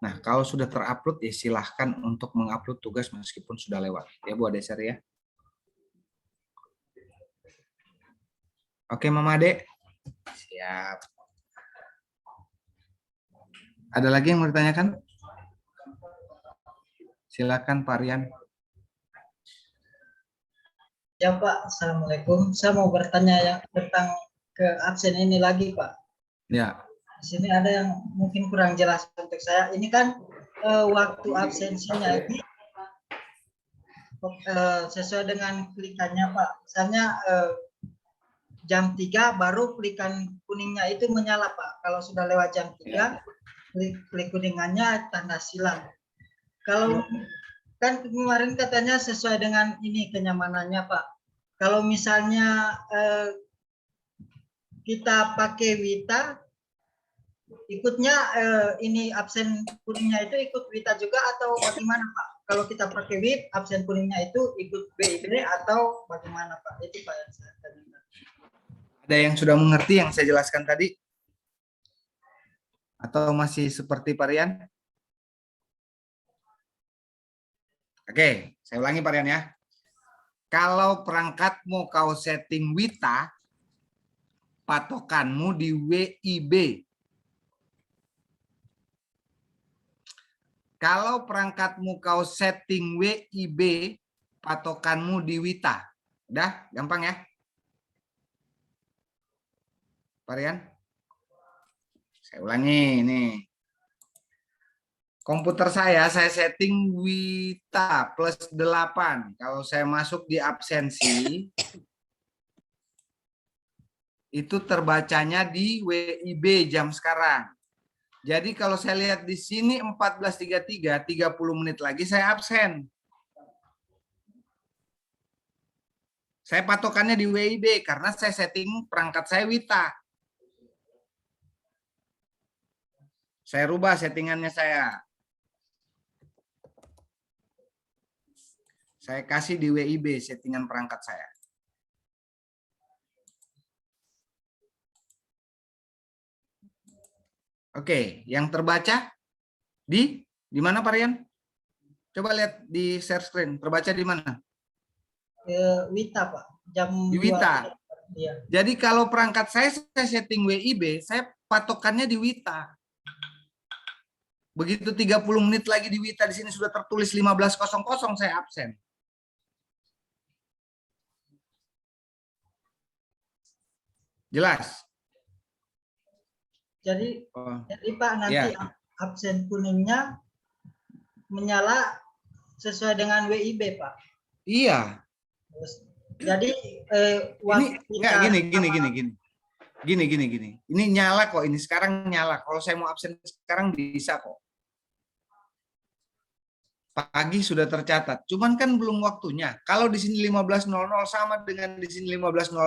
[SPEAKER 1] Nah, kalau sudah terupload ya silahkan untuk mengupload tugas meskipun sudah lewat. Ya Bu Adesari ya. Oke Mama Ade. Siap. Ada lagi yang mau ditanyakan? Silakan Pak Rian.
[SPEAKER 9] Ya Pak, Assalamualaikum. Saya mau bertanya yang tentang ke absen ini lagi Pak.
[SPEAKER 1] Ya.
[SPEAKER 9] Di sini ada yang mungkin kurang jelas untuk saya. Ini kan waktu absensinya ini sesuai dengan klikannya Pak. Misalnya jam 3 baru klikan kuningnya itu menyala Pak. Kalau sudah lewat jam 3, klik kuningannya tanda silang. Kalau kan kemarin katanya sesuai dengan ini kenyamanannya Pak. Kalau misalnya kita pakai Wita, ikutnya ini absen kuningnya itu ikut Wita juga atau bagaimana Pak? Kalau kita pakai WIB, absen kuningnya itu ikut WIB atau bagaimana Pak? Itu Pak yang saya tanyakan.
[SPEAKER 1] Ada yang sudah mengerti yang saya jelaskan tadi? Atau masih seperti Pak Rian? Oke, saya ulangi Pak Rian ya. Kalau perangkatmu kau setting Wita, patokanmu di WIB. Kalau perangkatmu kau setting WIB, patokanmu di Wita. Udah, gampang ya? Pak Rian? Saya ulangi nih. Komputer saya setting Wita plus 8. Kalau saya masuk di absensi, itu terbacanya di WIB jam sekarang. Jadi kalau saya lihat di sini 14.33, 30 menit lagi saya absen. Saya patokannya di WIB karena saya setting perangkat saya Wita. Saya rubah settingannya saya. Saya kasih di WIB settingan perangkat saya. Oke, yang terbaca di mana Pak Rian? Coba lihat di share screen, terbaca di mana?
[SPEAKER 9] Wita Pak, jam
[SPEAKER 1] di Wita.
[SPEAKER 9] Iya.
[SPEAKER 1] Jadi kalau perangkat saya setting WIB, saya patokannya di Wita. Begitu 30 menit lagi di Wita, di sini sudah tertulis 15.00 saya absen. Jelas?
[SPEAKER 9] Jadi Pak nanti
[SPEAKER 1] ya.
[SPEAKER 9] absen kuningnya menyala sesuai dengan WIB Pak.
[SPEAKER 1] Iya.
[SPEAKER 9] Jadi
[SPEAKER 1] gini. Ini nyala kok, ini sekarang nyala. Kalau saya mau absen sekarang bisa kok. Pagi sudah tercatat. Cuman kan belum waktunya. Kalau di sini 15.00 sama dengan di sini 15.00,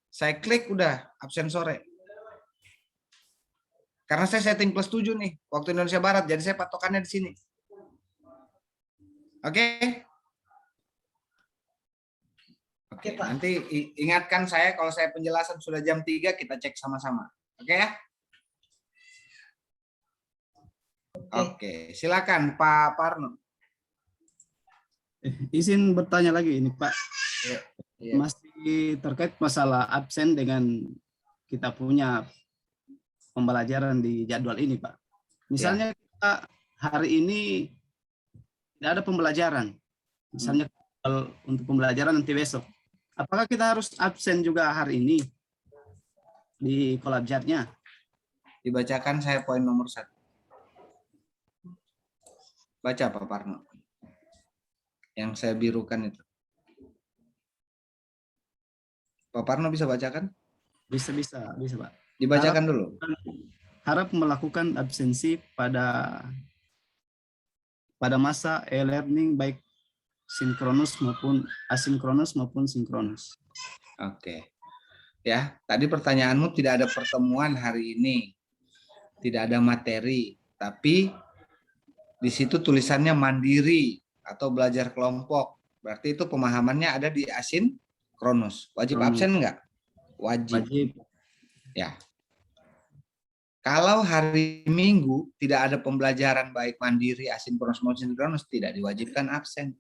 [SPEAKER 1] saya klik udah absen sore. Karena saya setting plus 7 nih, waktu Indonesia Barat, jadi saya patokannya di sini. Oke? Oke, nanti ingatkan saya kalau saya penjelasan sudah jam 3, kita cek sama-sama. Oke ya? Oke, silakan Pak Parno.
[SPEAKER 11] Izin bertanya lagi ini Pak.
[SPEAKER 1] Ya.
[SPEAKER 11] Masih terkait masalah absen dengan kita punya pembelajaran di jadwal ini Pak. Misalnya kita hari ini tidak ada pembelajaran. Misalnya untuk pembelajaran nanti besok. Apakah kita harus absen juga hari ini di kolabjarnya?
[SPEAKER 1] Dibacakan saya poin nomor 1. Baca Pak Parno. Yang saya birukan itu. Pak Parno bisa bacakan?
[SPEAKER 11] Bisa Pak.
[SPEAKER 1] Dibacakan dulu.
[SPEAKER 11] Harap melakukan absensi pada masa e-learning baik sinkronus maupun asinkronus maupun sinkronus.
[SPEAKER 1] Oke. Ya, tadi pertanyaanmu tidak ada pertemuan hari ini. Tidak ada materi, tapi di situ tulisannya mandiri atau belajar kelompok. Berarti itu pemahamannya ada di asinkronus. Wajib absen enggak? Wajib. Ya. Kalau hari Minggu tidak ada pembelajaran baik mandiri, asinkronus maupun sinkronus, tidak diwajibkan absen.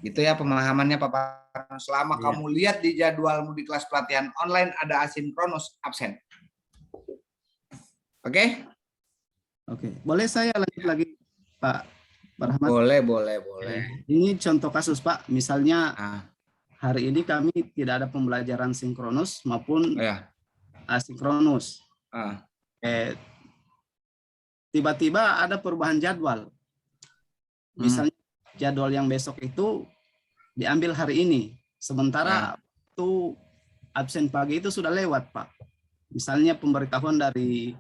[SPEAKER 1] Gitu ya pemahamannya Pak Parno. Selama kamu lihat di jadwalmu di kelas pelatihan online ada asinkronus, absen. Oke?
[SPEAKER 11] Oke. Boleh saya lanjut lagi Pak Rahmat?
[SPEAKER 1] Boleh.
[SPEAKER 11] Ini contoh kasus Pak. Misalnya hari ini kami tidak ada pembelajaran sinkronus maupun asinkronus. Tiba-tiba ada perubahan jadwal. Misalnya jadwal yang besok itu diambil hari ini, sementara itu absen pagi itu sudah lewat Pak. Misalnya pemberitahuan dari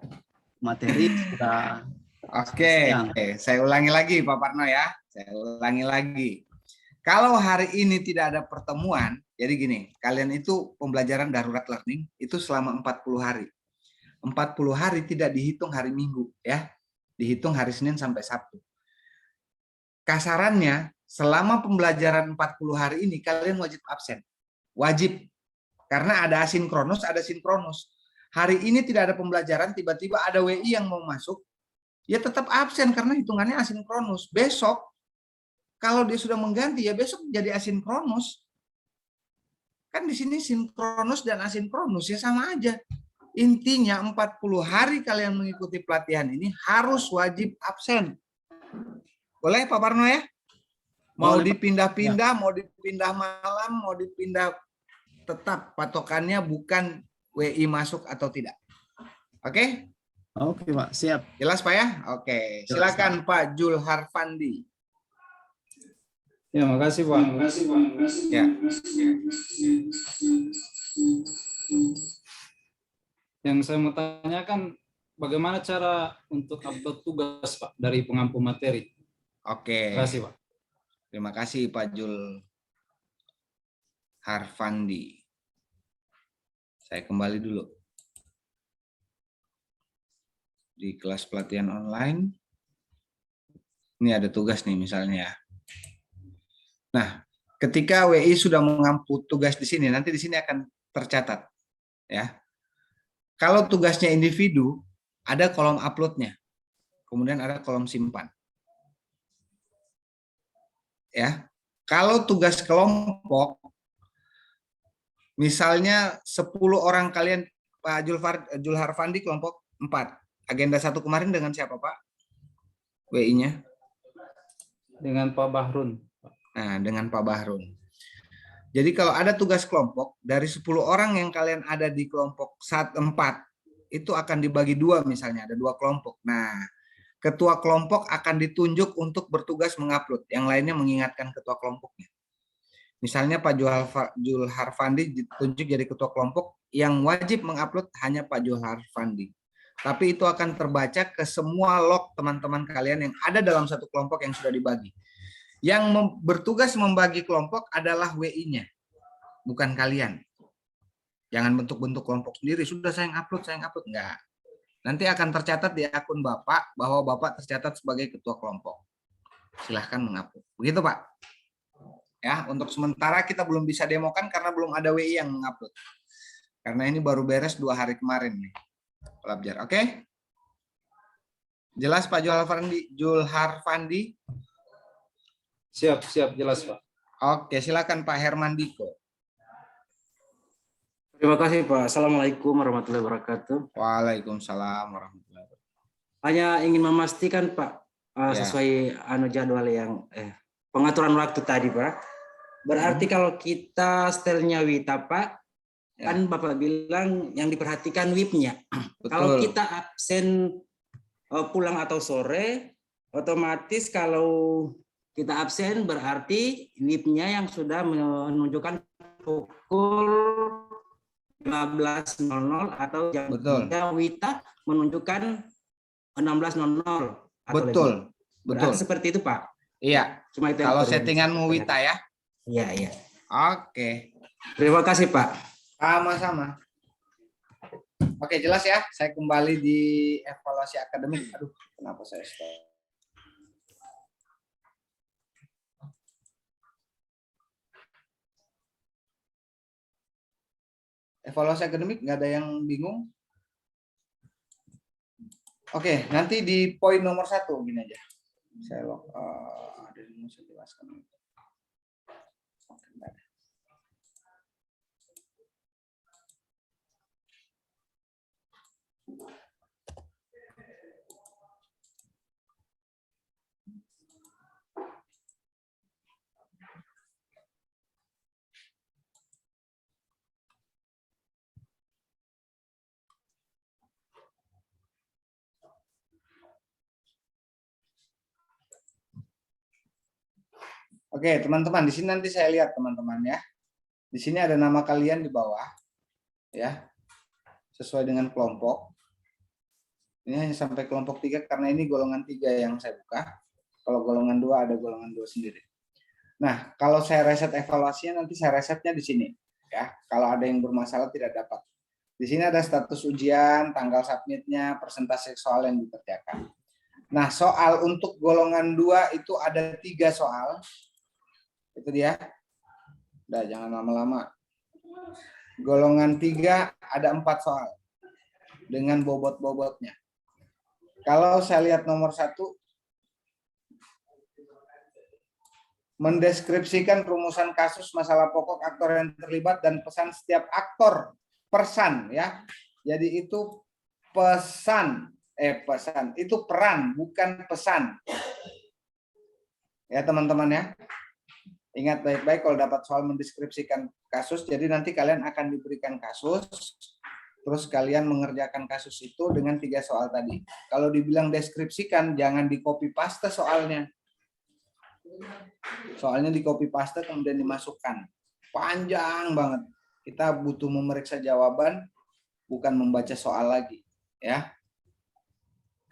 [SPEAKER 11] materi sudah.
[SPEAKER 1] Oke, saya ulangi lagi Pak Parno ya. Saya ulangi lagi. Kalau hari ini tidak ada pertemuan, jadi gini, kalian itu pembelajaran darurat learning itu selama 40 hari. 40 hari tidak dihitung hari Minggu, ya. Dihitung hari Senin sampai Sabtu. Kasarannya, selama pembelajaran 40 hari ini, kalian wajib absen. Wajib. Karena ada asinkronus, ada sinkronus. Hari ini tidak ada pembelajaran, tiba-tiba ada WI yang mau masuk, ya tetap absen karena hitungannya asinkronus. Besok, kalau dia sudah mengganti, ya besok jadi asinkronus. Kan di sini sinkronus dan asinkronus, ya sama aja. Intinya 40 hari kalian mengikuti pelatihan ini harus wajib absen. Boleh Pak Parno ya? Mau dipindah-pindah, mau dipindah malam, mau dipindah, tetap patokannya bukan WI masuk atau tidak. Oke?
[SPEAKER 11] Oke, Pak. Siap.
[SPEAKER 1] Jelas Pak ya? Oke. Silakan Pak Jul Harfandi.
[SPEAKER 2] Ya, makasih Pak.
[SPEAKER 1] Ya.
[SPEAKER 2] Yang saya mau tanyakan, bagaimana cara untuk upload tugas Pak dari pengampu materi?
[SPEAKER 1] Oke.
[SPEAKER 2] Terima kasih Pak.
[SPEAKER 1] Terima kasih Pak Jul Harfandi. Saya kembali dulu. Di kelas pelatihan online. Ini ada tugas nih misalnya. Nah, ketika WI sudah mengampu tugas di sini, nanti di sini akan tercatat. Ya. Kalau tugasnya individu, ada kolom uploadnya. Kemudian ada kolom simpan. Ya. Kalau tugas kelompok, misalnya 10 orang kalian, Pak Jul Harfandi kelompok 4. Agenda 1 kemarin dengan siapa Pak? WI-nya?
[SPEAKER 2] Dengan Pak Bahrun.
[SPEAKER 1] Nah, dengan Pak Bahrun. Jadi kalau ada tugas kelompok, dari 10 orang yang kalian ada di kelompok 4, itu akan dibagi 2 misalnya, ada 2 kelompok. Nah, ketua kelompok akan ditunjuk untuk bertugas mengupload, yang lainnya mengingatkan ketua kelompoknya. Misalnya Pak Jul Harfandi ditunjuk jadi ketua kelompok, yang wajib mengupload hanya Pak Jul Harfandi. Tapi itu akan terbaca ke semua log teman-teman kalian yang ada dalam satu kelompok yang sudah dibagi. Yang bertugas membagi kelompok adalah WI-nya, bukan kalian. Jangan bentuk-bentuk kelompok sendiri, sudah saya upload, enggak. Nanti akan tercatat di akun Bapak, bahwa Bapak tercatat sebagai ketua kelompok. Silahkan mengupload. Begitu Pak. Ya, untuk sementara kita belum bisa demokan karena belum ada WI yang mengupload. Karena ini baru beres 2 hari kemarin nih. Kolabjar, oke? Jelas Pak Jul Harfandi?
[SPEAKER 2] Siap, jelas Pak.
[SPEAKER 1] Oke, silakan Pak Herman Diko.
[SPEAKER 12] Terima kasih Pak. Assalamualaikum warahmatullahi wabarakatuh.
[SPEAKER 1] Waalaikumsalam warahmatullahi wabarakatuh.
[SPEAKER 12] Hanya ingin memastikan Pak, sesuai jadwal yang pengaturan waktu tadi Pak. Berarti kalau kita setelnya Wita Pak, kan Bapak bilang yang diperhatikan WIP-nya. Kalau kita absen pulang atau sore, otomatis kalau kita absen berarti WIP-nya yang sudah menunjukkan pukul 15.00 atau jam 3 Wita menunjukkan 16.00.
[SPEAKER 1] Betul.
[SPEAKER 12] Berarti seperti itu Pak.
[SPEAKER 1] Iya.
[SPEAKER 12] Cuma itu
[SPEAKER 1] kalau settinganmu Wita ya.
[SPEAKER 12] Iya.
[SPEAKER 1] Oke.
[SPEAKER 12] Terima kasih Pak.
[SPEAKER 1] Sama-sama. Oke, jelas ya. Saya kembali di evaluasi akademik. Aduh, kenapa saya stop? Evaluasi akademik nggak ada yang bingung? Oke, nanti di poin nomor 1 gini aja. Saya ada yang mau saya jelaskan. Oke, nggak ada. Oke, teman-teman, di sini nanti saya lihat teman-teman ya. Di sini ada nama kalian di bawah, ya, sesuai dengan kelompok. Ini hanya sampai kelompok 3 karena ini golongan 3 yang saya buka. Kalau golongan 2 ada golongan 2 sendiri. Nah, kalau saya reset evaluasinya nanti saya resetnya di sini ya. Kalau ada yang bermasalah tidak dapat. Di sini ada status ujian, tanggal submitnya, persentase soal yang dikerjakan. Nah, soal untuk golongan 2 itu ada 3 soal. Itu dia. Udah, jangan lama-lama. Golongan 3 ada 4 soal dengan bobot-bobotnya. Kalau saya lihat nomor 1, mendeskripsikan rumusan kasus masalah pokok aktor yang terlibat dan pesan setiap aktor, pesan ya. Jadi itu pesan itu peran bukan pesan. Ya teman-teman ya. Ingat baik-baik kalau dapat soal mendeskripsikan kasus, jadi nanti kalian akan diberikan kasus, terus kalian mengerjakan kasus itu dengan 3 soal tadi. Kalau dibilang deskripsikan, jangan di copy paste soalnya. Soalnya di copy paste kemudian dimasukkan. Panjang banget. Kita butuh memeriksa jawaban, bukan membaca soal lagi. Ya.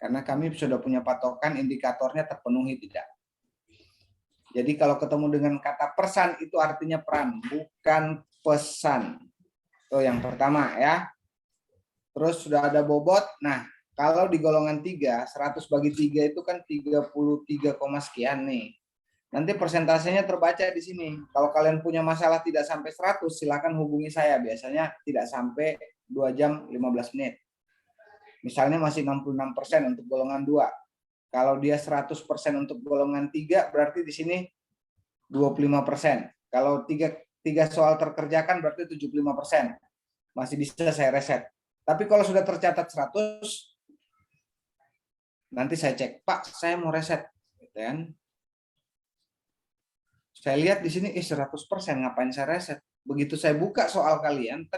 [SPEAKER 1] Karena kami sudah punya patokan indikatornya terpenuhi tidak. Jadi kalau ketemu dengan kata pesan itu artinya peran, bukan pesan. Itu yang pertama ya. Terus sudah ada bobot. Nah, kalau di golongan 3, 100 bagi 3 itu kan 33, sekian nih. Nanti persentasenya terbaca di sini. Kalau kalian punya masalah tidak sampai 100, silakan hubungi saya. Biasanya tidak sampai 2 jam 15 menit. Misalnya masih 66% untuk golongan 2. Kalau dia 100% untuk golongan 3, berarti di sini 25%. Kalau 3 soal terkerjakan berarti 75%. Masih bisa saya reset. Tapi kalau sudah tercatat 100, nanti saya cek, Pak, saya mau reset. Gitu kan? Saya lihat di sini 100%, ngapain saya reset? Begitu saya buka soal kalian,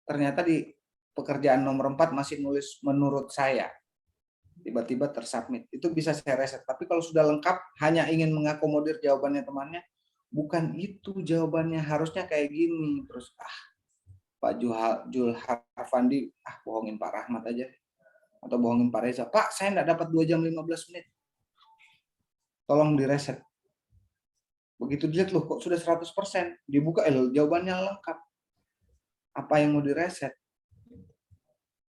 [SPEAKER 1] ternyata di pekerjaan nomor 4 masih nulis menurut saya. Tiba-tiba tersubmit. Itu bisa saya reset. Tapi kalau sudah lengkap, hanya ingin mengakomodir jawabannya temannya, bukan itu jawabannya, harusnya kayak gini. Terus Pak Jul Harfandi, bohongin Pak Rahmat aja. Atau bohongin Pak Reza. Pak, saya nggak dapat 2 jam 15 menit. Tolong direset. Begitu dilihat, loh kok sudah 100%. Dibuka, jawabannya lengkap. Apa yang mau direset?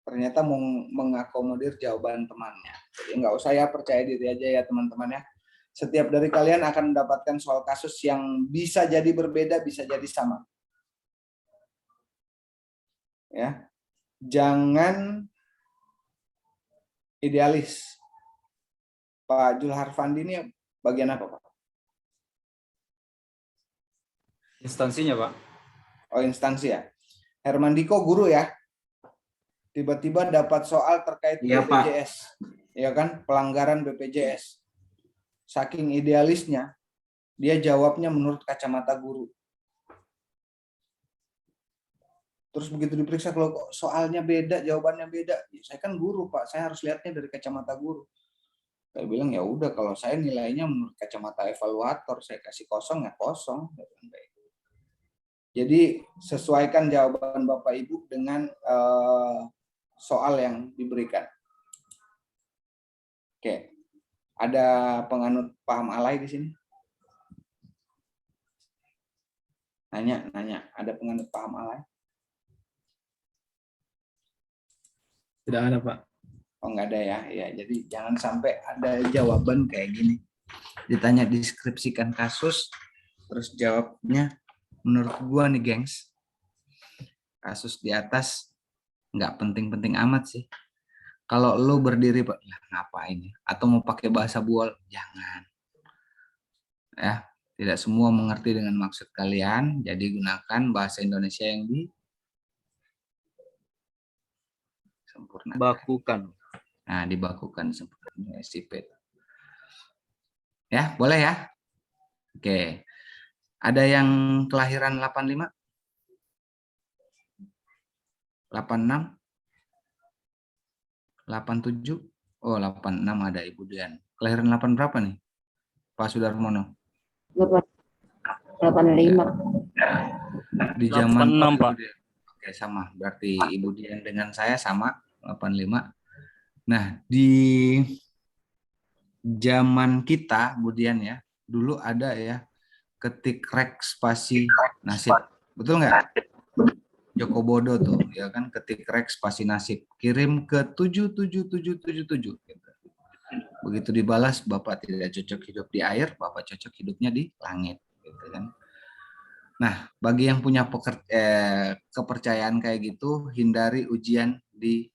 [SPEAKER 1] Ternyata mau mengakomodir jawaban temannya. Jadi nggak usah ya, percaya diri aja ya teman-teman ya. Setiap dari kalian akan mendapatkan soal kasus yang bisa jadi berbeda, bisa jadi sama. Ya, jangan idealis. Pak Jul Harfandi ini bagian apa, Pak?
[SPEAKER 2] Instansinya, Pak.
[SPEAKER 1] Oh, instansi ya. Hermandiko guru ya. Tiba-tiba dapat soal terkait
[SPEAKER 12] Iya,
[SPEAKER 1] BPJS. Ya kan? Pelanggaran BPJS. Saking idealisnya, dia jawabnya menurut kacamata guru. Terus begitu diperiksa, kalau kok soalnya beda, jawabannya beda. Ya, saya kan guru, Pak. Saya harus lihatnya dari kacamata guru. Saya bilang, ya udah, kalau saya nilainya menurut kacamata evaluator, saya kasih kosong, ya kosong. Jadi sesuaikan jawaban Bapak Ibu dengan soal yang diberikan. Oke, ada penganut paham alay di sini? Nanya, ada penganut paham alay?
[SPEAKER 2] Tidak ada, Pak.
[SPEAKER 1] Oh, nggak ada ya. Ya, jadi jangan sampai ada jawaban kayak gini. Ditanya deskripsikan kasus, terus jawabnya menurut gua nih, gengs, kasus di atas nggak penting-penting amat sih. Kalau lo berdiri, Pak, ya ngapain ya? Atau mau pakai bahasa buol, jangan. Ya, tidak semua mengerti dengan maksud kalian, jadi gunakan bahasa Indonesia yang disempurnakan.
[SPEAKER 7] Bakukan.
[SPEAKER 1] Nah, dibakukan sempurna SIP. Ya, boleh ya? Oke. Ada yang kelahiran 85? 86? 87? Oh, 86 ada Ibu Dian. Kelahiran 8 berapa nih? Pak Sudarmono?
[SPEAKER 13] 85.
[SPEAKER 1] Di zaman
[SPEAKER 10] 86, Pak.
[SPEAKER 1] Oke, sama. Berarti Ibu Dian dengan saya sama, 85. Nah, di zaman kita, kemudian ya, dulu ada ya, ketik rek spasi nasib. Betul nggak? Joko Bodo tuh, ya kan, ketik rek spasi nasib. Kirim ke 77777. Gitu. Begitu dibalas, Bapak tidak cocok hidup di air, Bapak cocok hidupnya di langit. Gitu kan. Nah, bagi yang punya kepercayaan kayak gitu, hindari ujian di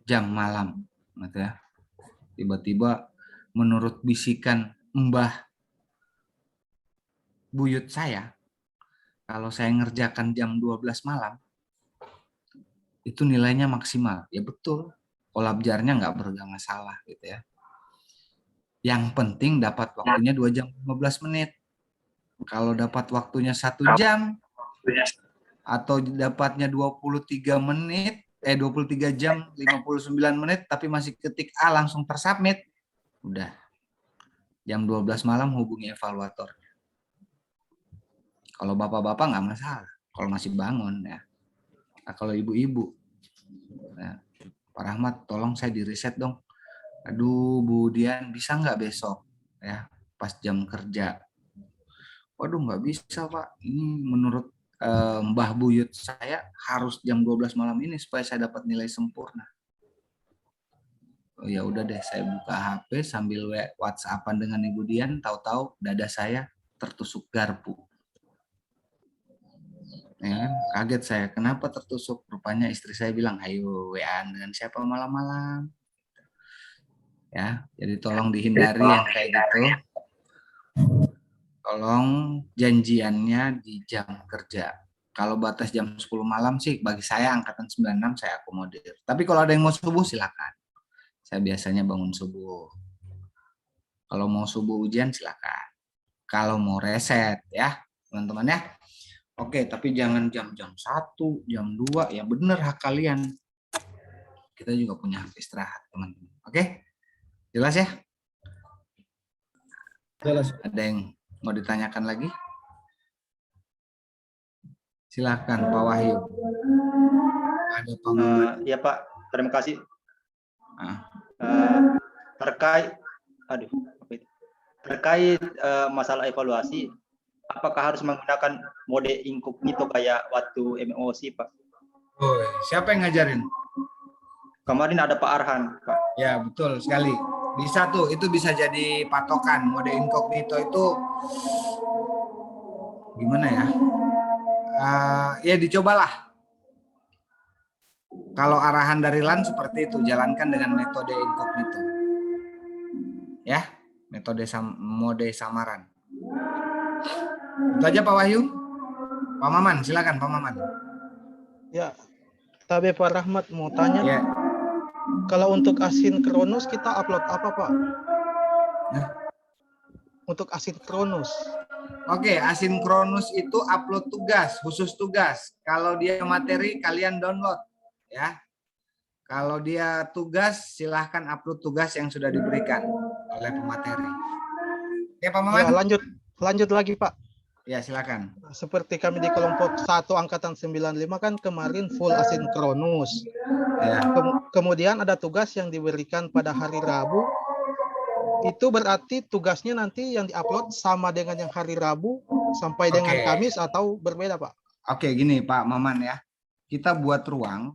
[SPEAKER 1] jam malam. Gitu ya. Tiba-tiba menurut bisikan Mbah buyut saya, kalau saya ngerjakan jam 12 malam, itu nilainya maksimal. Ya betul, kolabjarnya nggak masalah gitu ya. Yang penting dapat waktunya 2 jam 15 menit. Kalau dapat waktunya 1 jam, atau dapatnya 23 menit, 23 jam 59 menit, tapi masih ketik A langsung tersubmit, udah. Jam 12 malam hubungi evaluator. Kalau bapak-bapak nggak masalah, kalau masih bangun ya. Nah, kalau ibu-ibu, ya, Pak Rahmat, tolong saya di reset dong. Aduh, Bu Dian, bisa nggak besok ya, pas jam kerja? Waduh, nggak bisa Pak. Ini menurut Mbah Buyut saya harus jam 12 malam ini supaya saya dapat nilai sempurna. Oh ya udah deh, saya buka HP sambil WhatsAppan dengan Ibu Dian, tahu-tahu dada saya tertusuk garpu. Ya kan? Kaget saya, kenapa tertusuk? Rupanya istri saya bilang, ayo WA dengan siapa malam-malam. Ya, jadi tolong dihindari yang kayak gitu. Tolong janjiannya di jam kerja. Kalau batas jam 10 malam sih bagi saya angkatan 96 saya akomodir. Tapi kalau ada yang mau subuh silakan. Saya biasanya bangun subuh. Kalau mau subuh ujian silakan. Kalau mau reset ya, teman-teman ya. Oke, tapi jangan jam-jam 1, jam 2, ya bener hak kalian. Kita juga punya hak istirahat, teman-teman. Oke? Jelas ya?
[SPEAKER 2] Jelas.
[SPEAKER 1] Ada yang mau ditanyakan lagi? Silakan Pak Wahyu. Ada Pak
[SPEAKER 13] Ya Pak, terima kasih. Terkait masalah evaluasi, apakah harus menggunakan mode incognito kayak waktu MOC Pak?
[SPEAKER 1] Oh, siapa yang ngajarin?
[SPEAKER 13] Kemarin ada Pak Arhan Pak.
[SPEAKER 1] Ya betul sekali. Bisa tuh, itu bisa jadi patokan. Mode incognito itu gimana ya? Ya dicobalah. Kalau arahan dari LAN seperti itu, jalankan dengan metode incognito. Ya, metode mode samaran. Itu aja Pak Wahyu. Pak Maman, silakan Pak Maman.
[SPEAKER 14] Ya, tapi Pak Rahmat mau tanya.
[SPEAKER 1] Ya.
[SPEAKER 14] Kalau untuk asinkronus kita upload apa Pak? Untuk asinkronus.
[SPEAKER 1] Oke, asinkronus itu upload tugas, khusus tugas. Kalau dia materi kalian download ya. Kalau dia tugas silahkan upload tugas yang sudah diberikan oleh pemateri. Ya Pak Maman.
[SPEAKER 14] Ya, lanjut lagi Pak.
[SPEAKER 1] Ya silakan.
[SPEAKER 14] Seperti kami di kelompok 1 angkatan 95 kan kemarin full asinkronus.
[SPEAKER 1] Ya.
[SPEAKER 14] Kemudian ada tugas yang diberikan pada hari Rabu. Itu berarti tugasnya nanti yang diupload sama dengan yang hari Rabu sampai dengan Kamis atau berbeda Pak?
[SPEAKER 1] Oke, gini Pak Maman ya. Kita buat ruang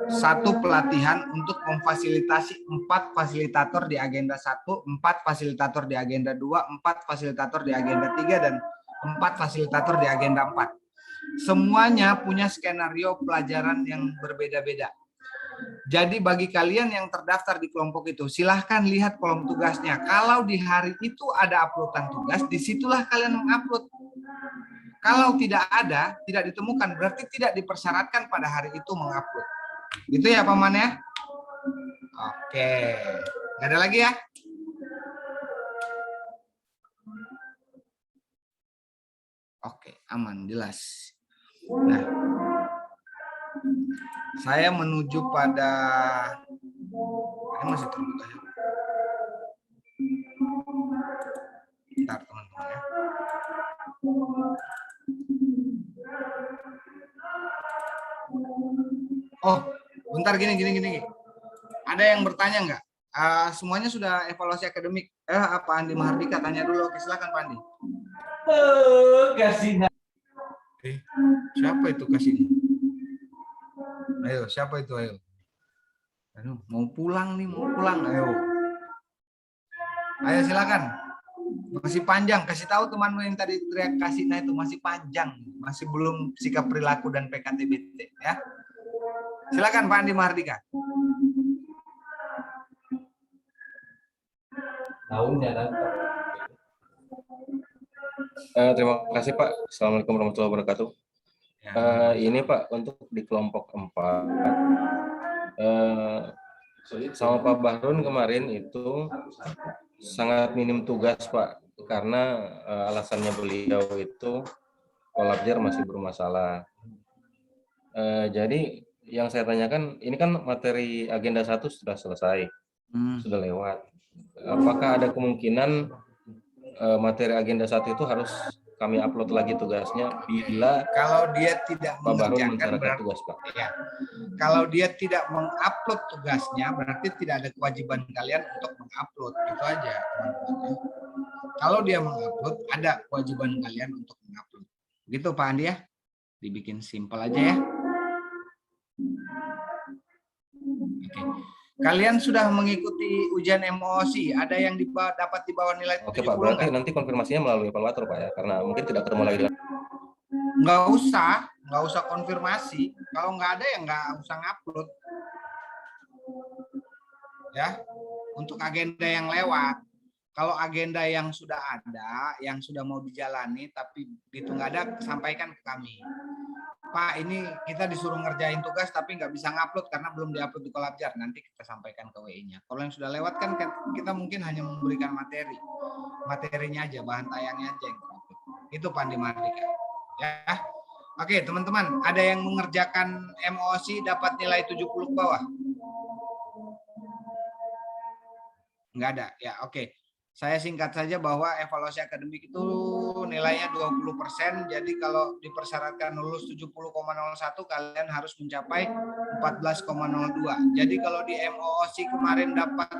[SPEAKER 1] satu pelatihan untuk memfasilitasi 4 fasilitator di agenda 1, 4 fasilitator di agenda 2, 4 fasilitator di agenda 3, dan 4 fasilitator di agenda 4. Semuanya punya skenario pelajaran yang berbeda-beda. Jadi bagi kalian yang terdaftar di kelompok itu, silahkan lihat kolom tugasnya. Kalau di hari itu ada uploadan tugas, disitulah kalian mengupload. Kalau tidak ada, tidak ditemukan, berarti tidak dipersyaratkan pada hari itu mengupload. Gitu ya Pak Man ya? Oke. Nggak ada lagi ya? Oke, aman, jelas. Nah, saya menuju pada ini masih terbuka ya. Bentar teman-teman ya. Oh, bentar gini. Ada yang bertanya nggak? semuanya sudah evaluasi akademik. Pak Andi Mahardika tanya dulu. Oke, silakan Pak Andi.
[SPEAKER 15] Kasih.
[SPEAKER 1] Siapa itu kasih? Ayo, siapa itu? Ayo. Aduh, mau pulang nih, mau pulang. Ayo. Ayo silakan. Masih panjang. Kasih tahu temanmu yang tadi teriak kasih, nah itu masih panjang. Masih belum sikap perilaku dan PKTBT ya. Silakan Pak Andi Mahardika.
[SPEAKER 5] Terima kasih Pak. Assalamualaikum warahmatullahi wabarakatuh. Ini Pak, untuk di kelompok 4, sama Pak Bahrun kemarin itu sangat minim tugas Pak, karena alasannya beliau itu kolabjar masih bermasalah. Jadi yang saya tanyakan, ini kan materi agenda 1 sudah selesai, sudah lewat. Apakah ada kemungkinan materi agenda 1 itu harus kami upload lagi tugasnya bila
[SPEAKER 1] kalau dia tidak
[SPEAKER 5] Pak Bahrun
[SPEAKER 1] mengerjakan
[SPEAKER 5] mencatatkan tugas Pak?
[SPEAKER 1] Ya. Kalau dia tidak mengupload tugasnya, berarti tidak ada kewajiban kalian untuk mengupload. Itu aja, teman-teman. Kalau dia mengupload, ada kewajiban kalian untuk mengupload. Gitu Pak Andi ya. Dibikin simpel aja ya. Oke. Kalian sudah mengikuti ujian MOOC, ada yang dapat di bawah nilai 70
[SPEAKER 5] Oke Pak, berarti
[SPEAKER 1] nggak?
[SPEAKER 5] nanti konfirmasinya melalui evaluator Pak ya, karena mungkin tidak ketemu lagi dengan...
[SPEAKER 1] Nggak usah konfirmasi. Kalau nggak ada ya nggak usah ngupload. Ya, untuk agenda yang lewat. Kalau agenda yang sudah ada, yang sudah mau dijalani, tapi itu nggak ada, sampaikan ke kami. Pak, ini kita disuruh ngerjain tugas, tapi nggak bisa ngupload karena belum diupload di Kolabjar. Nanti kita sampaikan ke WI-nya. Kalau yang sudah lewat kan kita mungkin hanya memberikan materi. Materinya aja, bahan tayangnya aja yang diupload. Itu Pak Andi Mahardika. Ya. Oke, teman-teman, ada yang mengerjakan MOOC dapat nilai 70 ke bawah? Nggak ada. Ya, oke. Saya singkat saja bahwa evaluasi akademik itu nilainya 20%. Jadi kalau dipersyaratkan lulus 70,01, kalian harus mencapai 14,02. Jadi kalau di MOOC kemarin dapat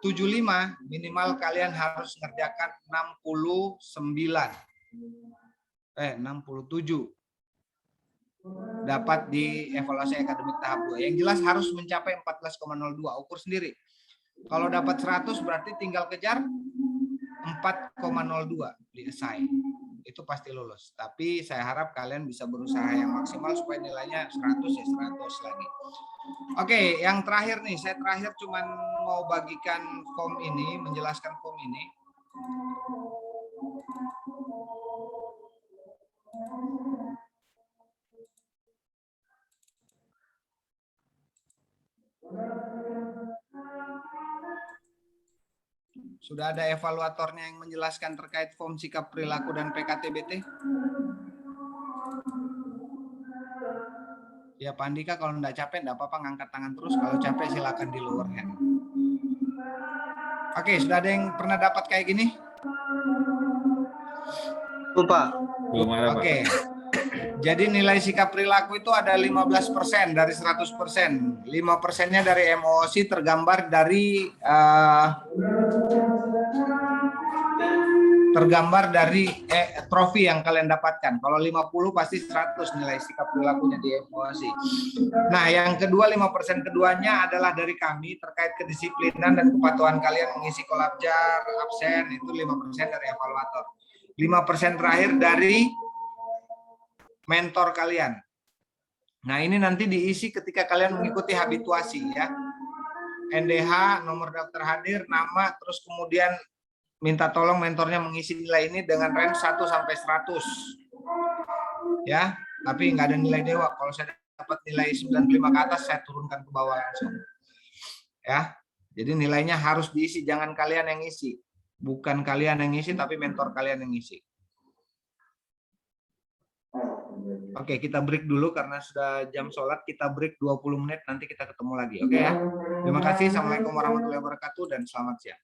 [SPEAKER 1] 75, minimal kalian harus mengerjakan 67 dapat di evaluasi akademik tahap 2. Yang jelas harus mencapai 14,02. Ukur sendiri. Kalau dapat 100 berarti tinggal kejar 4,02 di esai. Itu pasti lulus. Tapi saya harap kalian bisa berusaha yang maksimal supaya nilainya 100 ya 100 lagi. Oke, yang terakhir nih, saya terakhir cuman mau bagikan form ini, menjelaskan form ini. Sudah ada evaluatornya yang menjelaskan terkait form sikap perilaku dan PKTBT? Ya Pak Andika, kalau enggak capek enggak apa-apa ngangkat tangan terus. Kalau capek silakan di lower hand. Oke, sudah ada yang pernah dapat kayak gini?
[SPEAKER 3] Pak.
[SPEAKER 2] Belum ada, Pak.
[SPEAKER 1] Oke. Jadi nilai sikap perilaku itu ada 15% dari 100%. 5%-nya dari MOOC tergambar dari trofi yang kalian dapatkan. Kalau 50 pasti 100 nilai sikap perilakunya di MOOC. Nah, yang kedua 5% keduanya adalah dari kami terkait kedisiplinan dan kepatuhan kalian mengisi kolabjar, absen, itu 5% dari evaluator. 5% terakhir dari mentor kalian. Nah, ini nanti diisi ketika kalian mengikuti habituasi ya. NDH, nomor daftar hadir, nama, terus kemudian minta tolong mentornya mengisi nilai ini dengan range 1 sampai 100. Ya, tapi nggak ada nilai dewa. Kalau saya dapat nilai 95 ke atas, saya turunkan ke bawah langsung. Ya. Jadi nilainya harus diisi, jangan kalian yang isi. Bukan kalian yang ngisi, tapi mentor kalian yang ngisi. Oke, kita break dulu karena sudah jam sholat. Kita break 20 menit, nanti kita ketemu lagi. Oke ya. Terima kasih. Assalamualaikum warahmatullahi wabarakatuh dan selamat siang.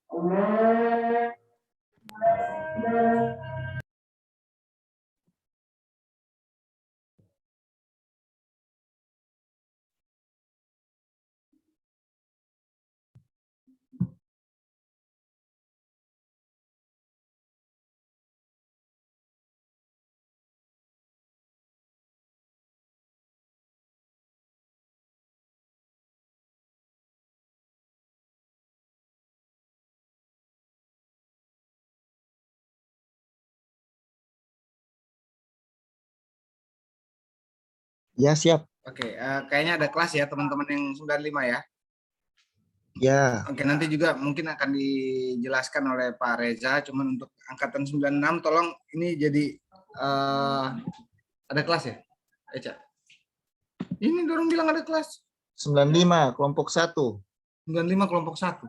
[SPEAKER 6] Ya, siap.
[SPEAKER 1] Oke, kayaknya ada kelas ya teman-teman yang 95 ya.
[SPEAKER 6] Ya.
[SPEAKER 1] Oke, nanti juga mungkin akan dijelaskan oleh Pak Reza. Cuman untuk angkatan 96 tolong ini jadi ada kelas ya, Eca? Ini dorong bilang ada kelas.
[SPEAKER 6] 95 kelompok 1.
[SPEAKER 1] 95 kelompok 1.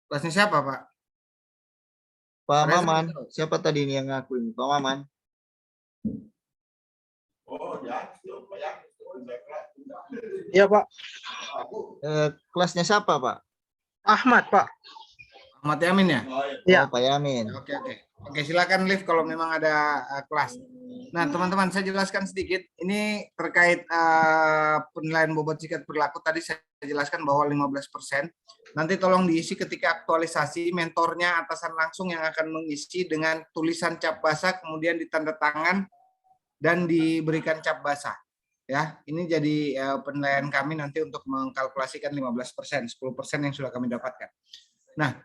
[SPEAKER 1] Kelasnya siapa, Pak?
[SPEAKER 6] Pak
[SPEAKER 1] Reza,
[SPEAKER 6] Maman. Siapa tadi ini yang ngaku ini? Pak Maman.
[SPEAKER 14] Iya, Pak.
[SPEAKER 6] Kelasnya siapa, Pak?
[SPEAKER 14] Ahmad, Pak.
[SPEAKER 1] Ahmad Yamin ya?
[SPEAKER 14] Iya.
[SPEAKER 6] Pak Yamin.
[SPEAKER 1] Oke. Oke, silakan live kalau memang ada kelas. Nah, teman-teman, saya jelaskan sedikit. Ini terkait penilaian bobot sikat perilaku. Tadi saya jelaskan bahwa 15%. Nanti tolong diisi ketika aktualisasi, mentornya atasan langsung yang akan mengisi dengan tulisan cap basah, kemudian ditanda tangan dan diberikan cap basah. Ya, ini jadi penilaian kami nanti untuk mengkalkulasikan 15%, 10% yang sudah kami dapatkan. Nah,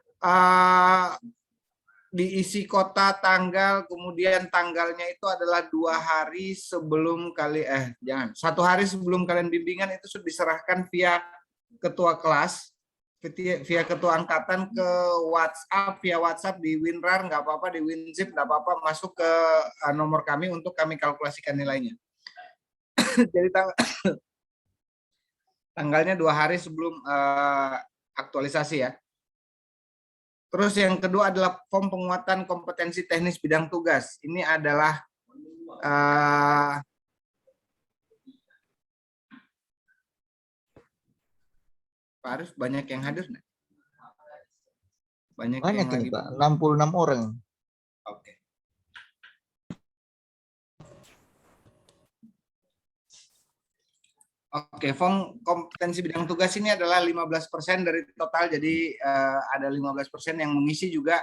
[SPEAKER 1] diisi kota, tanggal, kemudian tanggalnya itu adalah 2 hari sebelum 1 hari sebelum kalian bimbingan itu sudah diserahkan via ketua kelas, via ketua angkatan ke WhatsApp, via WhatsApp di WinRAR nggak apa-apa, di WinZip nggak apa-apa, masuk ke nomor kami untuk kami kalkulasikan nilainya. Jadi tanggalnya 2 hari sebelum aktualisasi ya. Terus yang kedua adalah form penguatan kompetensi teknis bidang tugas. Ini adalah Pak Arif, banyak yang hadir nih? Banyak yang
[SPEAKER 6] ini,
[SPEAKER 1] lagi,
[SPEAKER 6] Pak. 66 orang.
[SPEAKER 1] Oke. Oke, form kompetensi bidang tugas ini adalah 15% dari total, jadi ada 15% yang mengisi juga,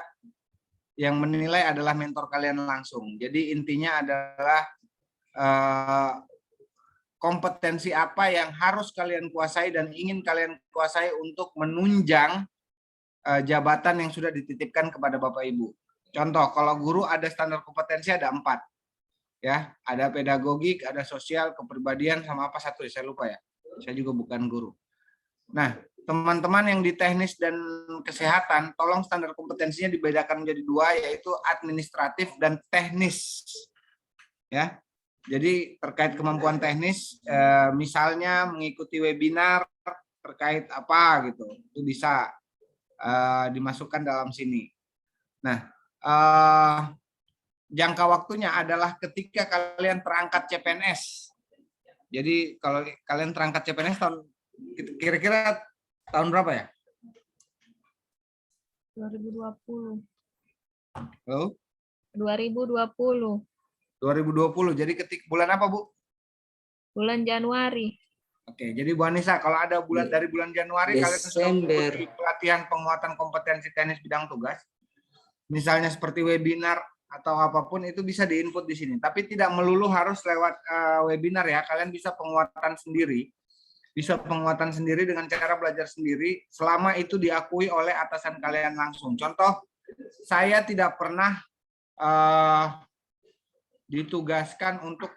[SPEAKER 1] yang menilai adalah mentor kalian langsung. Jadi intinya adalah kompetensi apa yang harus kalian kuasai dan ingin kalian kuasai untuk menunjang jabatan yang sudah dititipkan kepada Bapak Ibu. Contoh, kalau guru ada standar kompetensi ada 4. Ya, ada pedagogik, ada sosial, kepribadian, sama apa satu ya, saya lupa ya. Saya juga bukan guru. Nah, teman-teman yang di teknis dan kesehatan, tolong standar kompetensinya dibedakan menjadi 2, yaitu administratif dan teknis. Ya, jadi terkait kemampuan teknis, misalnya mengikuti webinar terkait apa gitu, itu bisa dimasukkan dalam sini. Nah, jangka waktunya adalah ketika kalian terangkat CPNS. Jadi kalau kalian terangkat CPNS tahun kira-kira tahun berapa ya?
[SPEAKER 15] 2020.
[SPEAKER 1] Halo?
[SPEAKER 15] 2020.
[SPEAKER 1] 2020. Jadi bulan apa, Bu?
[SPEAKER 15] Bulan Januari.
[SPEAKER 1] Oke, jadi Bu Anissa, kalau ada dari bulan Januari kalian sudah mengikuti pelatihan penguatan kompetensi teknis bidang tugas, misalnya seperti webinar atau apapun, itu bisa diinput di sini. Tapi tidak melulu harus lewat webinar ya. Kalian bisa penguatan sendiri. Bisa penguatan sendiri dengan cara belajar sendiri selama itu diakui oleh atasan kalian langsung. Contoh, saya tidak pernah ditugaskan untuk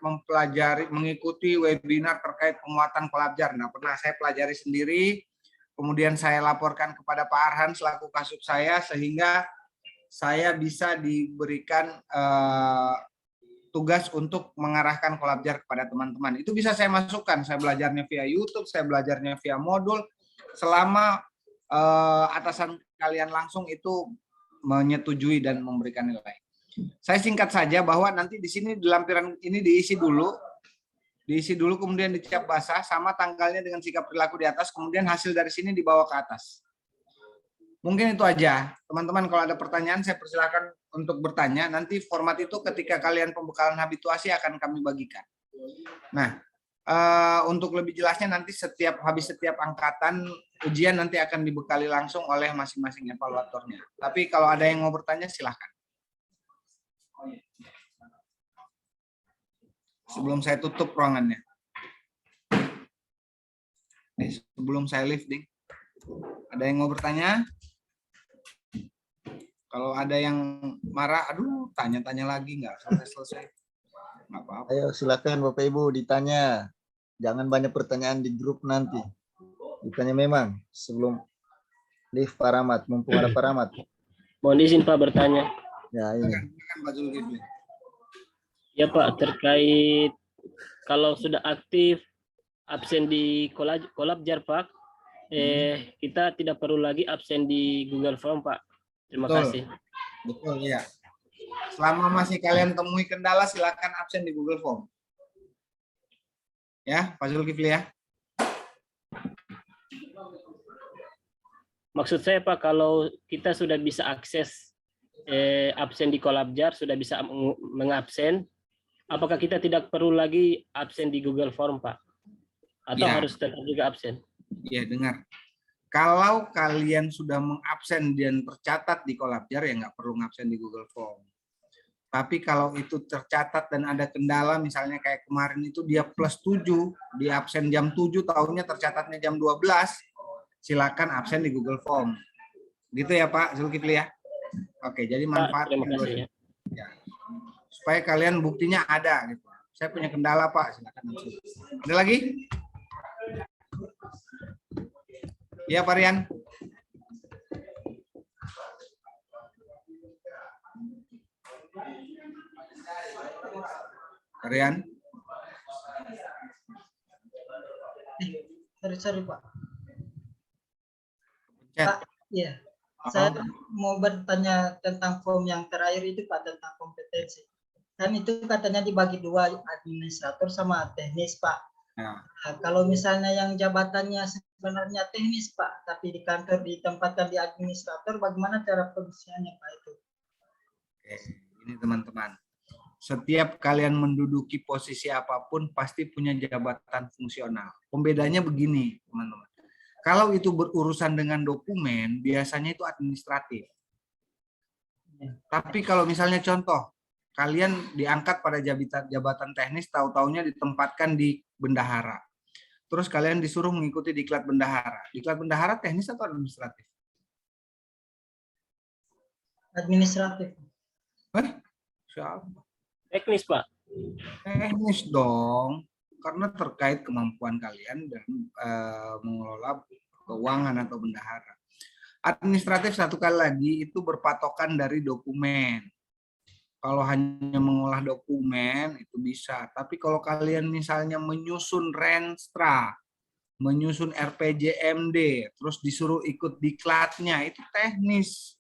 [SPEAKER 1] mengikuti webinar terkait penguatan kolabjar. Nah, pernah saya pelajari sendiri, kemudian saya laporkan kepada Pak Arhan selaku kasub saya, sehingga saya bisa diberikan tugas untuk mengarahkan kolabjar kepada teman-teman. Itu bisa saya masukkan, saya belajarnya via YouTube, saya belajarnya via modul, selama atasan kalian langsung itu menyetujui dan memberikan nilai. Saya singkat saja bahwa nanti di sini di lampiran ini diisi dulu, kemudian dicap basah sama tanggalnya dengan sikap perilaku di atas, kemudian hasil dari sini dibawa ke atas. Mungkin itu aja, teman-teman. Kalau ada pertanyaan, saya persilakan untuk bertanya. Nanti format itu ketika kalian pembekalan habituasi akan kami bagikan. Nah, untuk lebih jelasnya nanti habis setiap angkatan ujian nanti akan dibekali langsung oleh masing-masing evaluatornya. Tapi kalau ada yang mau bertanya, silahkan. Sebelum saya tutup ruangannya. Sebelum saya lifting. Ada yang mau bertanya? Kalau ada yang marah, aduh, tanya-tanya lagi, nggak selesai-selesai. Apa-apa.
[SPEAKER 6] Ayo silakan Bapak Ibu ditanya. Jangan banyak pertanyaan di grup nanti. Ditanya memang sebelum live Pak Rahmat, mumpung ada Pak Rahmat.
[SPEAKER 16] Mohon izin Pak bertanya.
[SPEAKER 6] Ya ini.
[SPEAKER 16] Ya Pak, terkait kalau sudah aktif absen di Kolabjar Pak, kita tidak perlu lagi absen di Google Form Pak. Terima
[SPEAKER 1] Betul.
[SPEAKER 16] kasih.
[SPEAKER 1] Betul ya. Selama masih kalian temui kendala, silakan absen di Google Form. Ya, Pak Zulkifli ya.
[SPEAKER 16] Maksud saya Pak, kalau kita sudah bisa akses absen di Kolabjar, sudah bisa mengabsen, apakah kita tidak perlu lagi absen di Google Form Pak? Atau
[SPEAKER 1] Ya.
[SPEAKER 16] harus tetap juga absen?
[SPEAKER 1] Ya, dengar. Kalau kalian sudah mengabsen dan tercatat di Kolabjar, ya nggak perlu ngabsen di Google Form. Tapi kalau itu tercatat dan ada kendala, misalnya kayak kemarin itu dia +7, di absen jam 7, tahunnya tercatatnya jam 12, silakan absen di Google Form. Gitu ya Pak Zulkifli ya. Oke, jadi manfaatnya
[SPEAKER 16] terima kasih ya.
[SPEAKER 1] ya. Supaya kalian buktinya ada gitu. Saya punya kendala Pak, silakan absen. Ada lagi? Ya Pak Rian. Rian.
[SPEAKER 9] Sorry Pak.
[SPEAKER 1] Chat.
[SPEAKER 9] Pak, iya. Saya mau bertanya tentang form yang terakhir itu Pak, tentang kompetensi. Kan itu katanya dibagi dua, administrator sama teknis Pak.
[SPEAKER 1] Nah,
[SPEAKER 9] Kalau misalnya yang jabatannya sebenarnya teknis Pak, tapi di kantor ditempatkan di administrator, bagaimana cara pengisiannya Pak itu?
[SPEAKER 1] oke, ini teman-teman. Setiap kalian menduduki posisi apapun pasti punya jabatan fungsional. Pembedanya begini, teman-teman. Kalau itu berurusan dengan dokumen, biasanya itu administratif. Tapi kalau misalnya contoh, kalian diangkat pada jabatan teknis, tahu-taunya ditempatkan di bendahara. Terus kalian disuruh mengikuti diklat bendahara. Diklat bendahara teknis atau administratif?
[SPEAKER 9] Administratif.
[SPEAKER 1] Siapa?
[SPEAKER 16] Teknis Pak.
[SPEAKER 1] Teknis dong, karena terkait kemampuan kalian dan mengelola keuangan atau bendahara. Administratif satu kali lagi itu berpatokan dari dokumen. Kalau hanya mengolah dokumen itu bisa, tapi kalau kalian misalnya menyusun renstra, menyusun RPJMD, terus disuruh ikut diklatnya, itu teknis.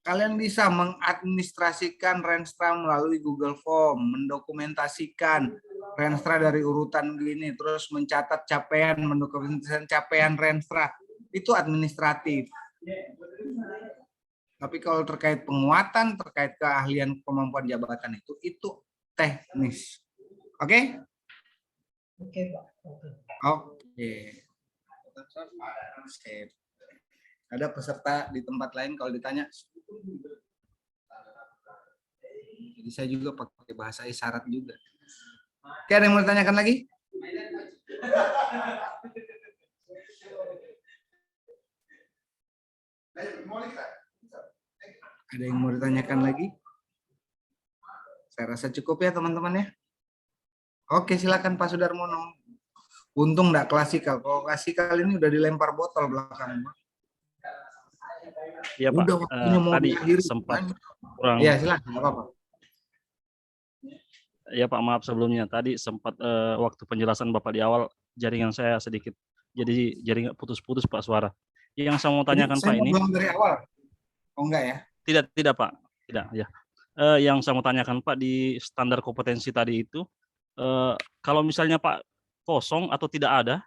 [SPEAKER 1] Kalian bisa mengadministrasikan renstra melalui Google Form, mendokumentasikan renstra dari urutan gini, terus mencatat capaian, mendokumentasikan capaian renstra, itu administratif. Tapi kalau terkait penguatan, terkait keahlian kemampuan jabatan itu teknis. Oke?
[SPEAKER 9] Oke Pak.
[SPEAKER 1] Oke. Sip. Ada peserta di tempat lain kalau ditanya. Jadi saya juga pakai bahasa isyarat juga. Oke, ada yang mau ditanyakan lagi? Ada yang mau ditanyakan lagi? Saya rasa cukup ya teman-teman ya. Oke, silakan Pak Sudarmono. Untung enggak klasikal. Kalau klasikal ini udah dilempar botol belakang.
[SPEAKER 10] Iya Pak,
[SPEAKER 1] Udah waktunya mau
[SPEAKER 10] tadi
[SPEAKER 1] diakhiri.
[SPEAKER 10] sempat kurang.
[SPEAKER 1] Iya silakan, nggak apa-apa.
[SPEAKER 10] Ya Pak, maaf sebelumnya. Tadi sempat waktu penjelasan Bapak di awal jaringan saya sedikit. Jadi jaringan putus-putus Pak suara. Yang saya mau tanyakan
[SPEAKER 1] Saya
[SPEAKER 10] Pak
[SPEAKER 1] mau
[SPEAKER 10] ini.
[SPEAKER 1] bilang dari awal. Oh enggak ya?
[SPEAKER 10] Tidak Pak. Tidak ya. Yang saya mau tanyakan Pak di standar kompetensi tadi itu, kalau misalnya Pak kosong atau tidak ada,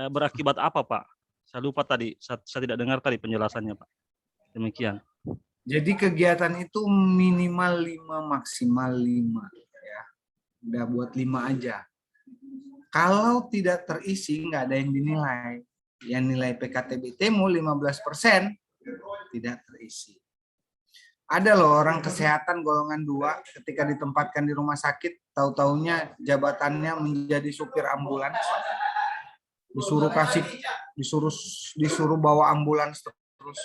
[SPEAKER 10] berakibat apa Pak? Saya lupa tadi, saya tidak dengar tadi penjelasannya Pak. Demikian.
[SPEAKER 1] Jadi kegiatan itu minimal 5, maksimal 5. Ya. Udah buat 5 aja. Kalau tidak terisi, nggak ada yang dinilai. Yang nilai PKTBT-mu 15% tidak terisi. Ada loh orang kesehatan golongan 2 ketika ditempatkan di rumah sakit, tahu-taunya jabatannya menjadi supir ambulans. Disuruh bawa ambulans terus.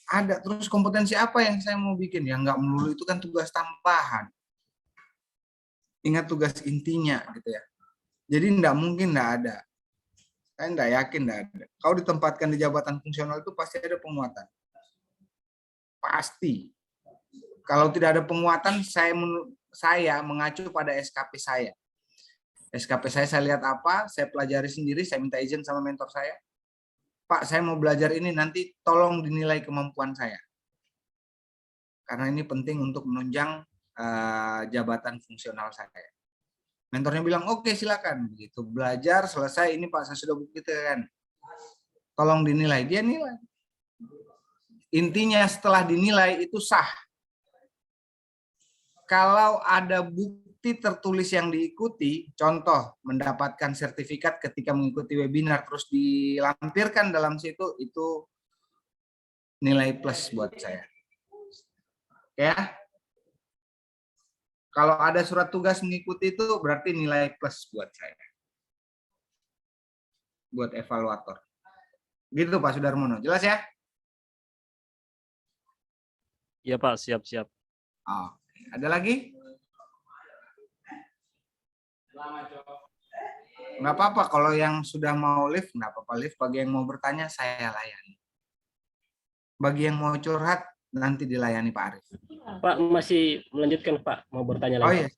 [SPEAKER 1] Ada. Terus kompetensi apa yang saya mau bikin? Ya nggak melulu itu kan tugas tambahan. Ingat tugas intinya gitu ya. Jadi nggak mungkin nggak ada. Saya nggak yakin nggak ada. Kau ditempatkan di jabatan fungsional itu pasti ada penguatan. Pasti. Kalau tidak ada penguatan, saya mengacu pada SKP saya. SKP saya lihat apa, saya pelajari sendiri, saya minta izin sama mentor saya. Pak, saya mau belajar ini, nanti tolong dinilai kemampuan saya. Karena ini penting untuk menunjang jabatan fungsional saya. Mentornya bilang, oke silakan. Begitu belajar, selesai, ini Pak, saya sudah buktikan. Tolong dinilai, dia nilai. Intinya setelah dinilai itu sah. Kalau ada bukti tertulis yang diikuti, contoh mendapatkan sertifikat ketika mengikuti webinar terus dilampirkan dalam situ, itu nilai plus buat saya. Ya. Kalau ada surat tugas mengikuti itu berarti nilai plus buat saya. Buat evaluator. Gitu Pak Sudarmono. Jelas ya?
[SPEAKER 10] Iya Pak, siap-siap.
[SPEAKER 1] Oh. Ada lagi? Nggak apa-apa, kalau yang sudah mau live, nggak apa-apa live. Bagi yang mau bertanya, saya layani. Bagi yang mau curhat, nanti dilayani Pak Arif.
[SPEAKER 16] Pak, masih melanjutkan Pak, mau bertanya lagi.
[SPEAKER 1] Oh iya.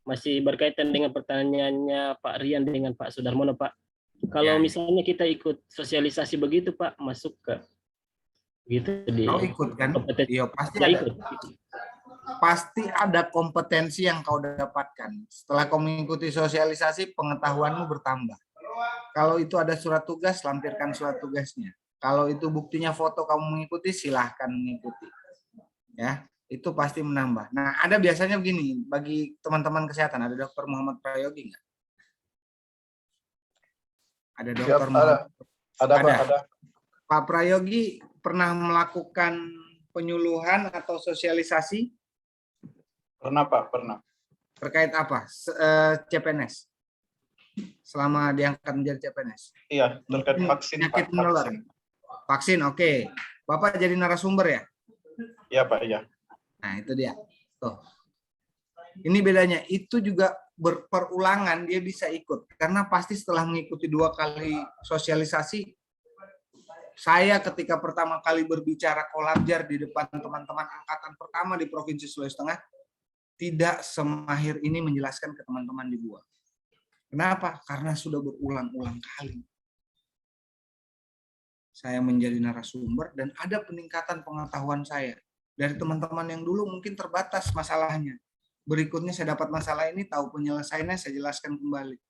[SPEAKER 16] Masih berkaitan dengan pertanyaannya Pak Rian dengan Pak Sudarmono Pak. Kalau misalnya kita ikut sosialisasi begitu Pak, masuk ke gitu di.
[SPEAKER 1] Kau ikut kan? Iya pasti
[SPEAKER 16] ya,
[SPEAKER 1] ada.
[SPEAKER 16] ikut.
[SPEAKER 1] Pasti ada kompetensi yang kau dapatkan. Setelah kau mengikuti sosialisasi, pengetahuanmu bertambah. Kalau itu ada surat tugas, lampirkan surat tugasnya. Kalau itu buktinya foto kamu mengikuti, silahkan mengikuti. Ya, itu pasti menambah. Nah, ada biasanya begini, bagi teman-teman kesehatan, ada Dr. Muhammad Prayogi nggak? Ada Dr. Muhammad? Ada. Pak Prayogi pernah melakukan penyuluhan atau sosialisasi?
[SPEAKER 17] Pernah Pak, pernah.
[SPEAKER 1] Terkait apa? CPNS? Selama diangkat menjadi CPNS?
[SPEAKER 17] Iya, terkait vaksin.
[SPEAKER 1] Penyakit menular. Vaksin, oke. Bapak jadi narasumber ya?
[SPEAKER 17] Iya Pak, iya.
[SPEAKER 1] Nah itu dia. Tuh. Ini bedanya. Itu juga berperulangan dia bisa ikut. Karena pasti setelah mengikuti 2 kali sosialisasi, saya ketika pertama kali berbicara kolabjar di depan teman-teman angkatan pertama di Provinsi Sulawesi Tengah, tidak semahir ini menjelaskan ke teman-teman di BUA. Kenapa? Karena sudah berulang-ulang kali. Saya menjadi narasumber dan ada peningkatan pengetahuan saya. Dari teman-teman yang dulu mungkin terbatas masalahnya. Berikutnya saya dapat masalah ini, tahu penyelesaiannya, saya jelaskan kembali.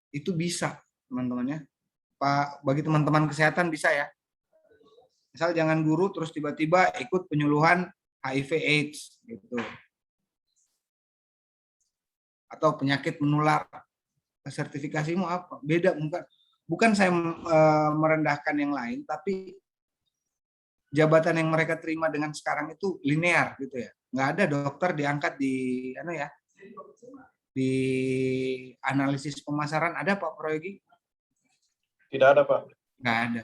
[SPEAKER 1] Itu bisa, teman-teman ya. Pak, bagi teman-teman kesehatan bisa ya. Misal jangan guru terus tiba-tiba ikut penyuluhan HIV/AIDS gitu. Atau penyakit menular. Sertifikasimu apa? Beda, bukan saya merendahkan yang lain, tapi jabatan yang mereka terima dengan sekarang itu linear gitu ya. Nggak ada dokter diangkat di di analisis pemasaran. Ada Pak Prayogi?
[SPEAKER 17] Tidak ada Pak.
[SPEAKER 1] Nggak ada.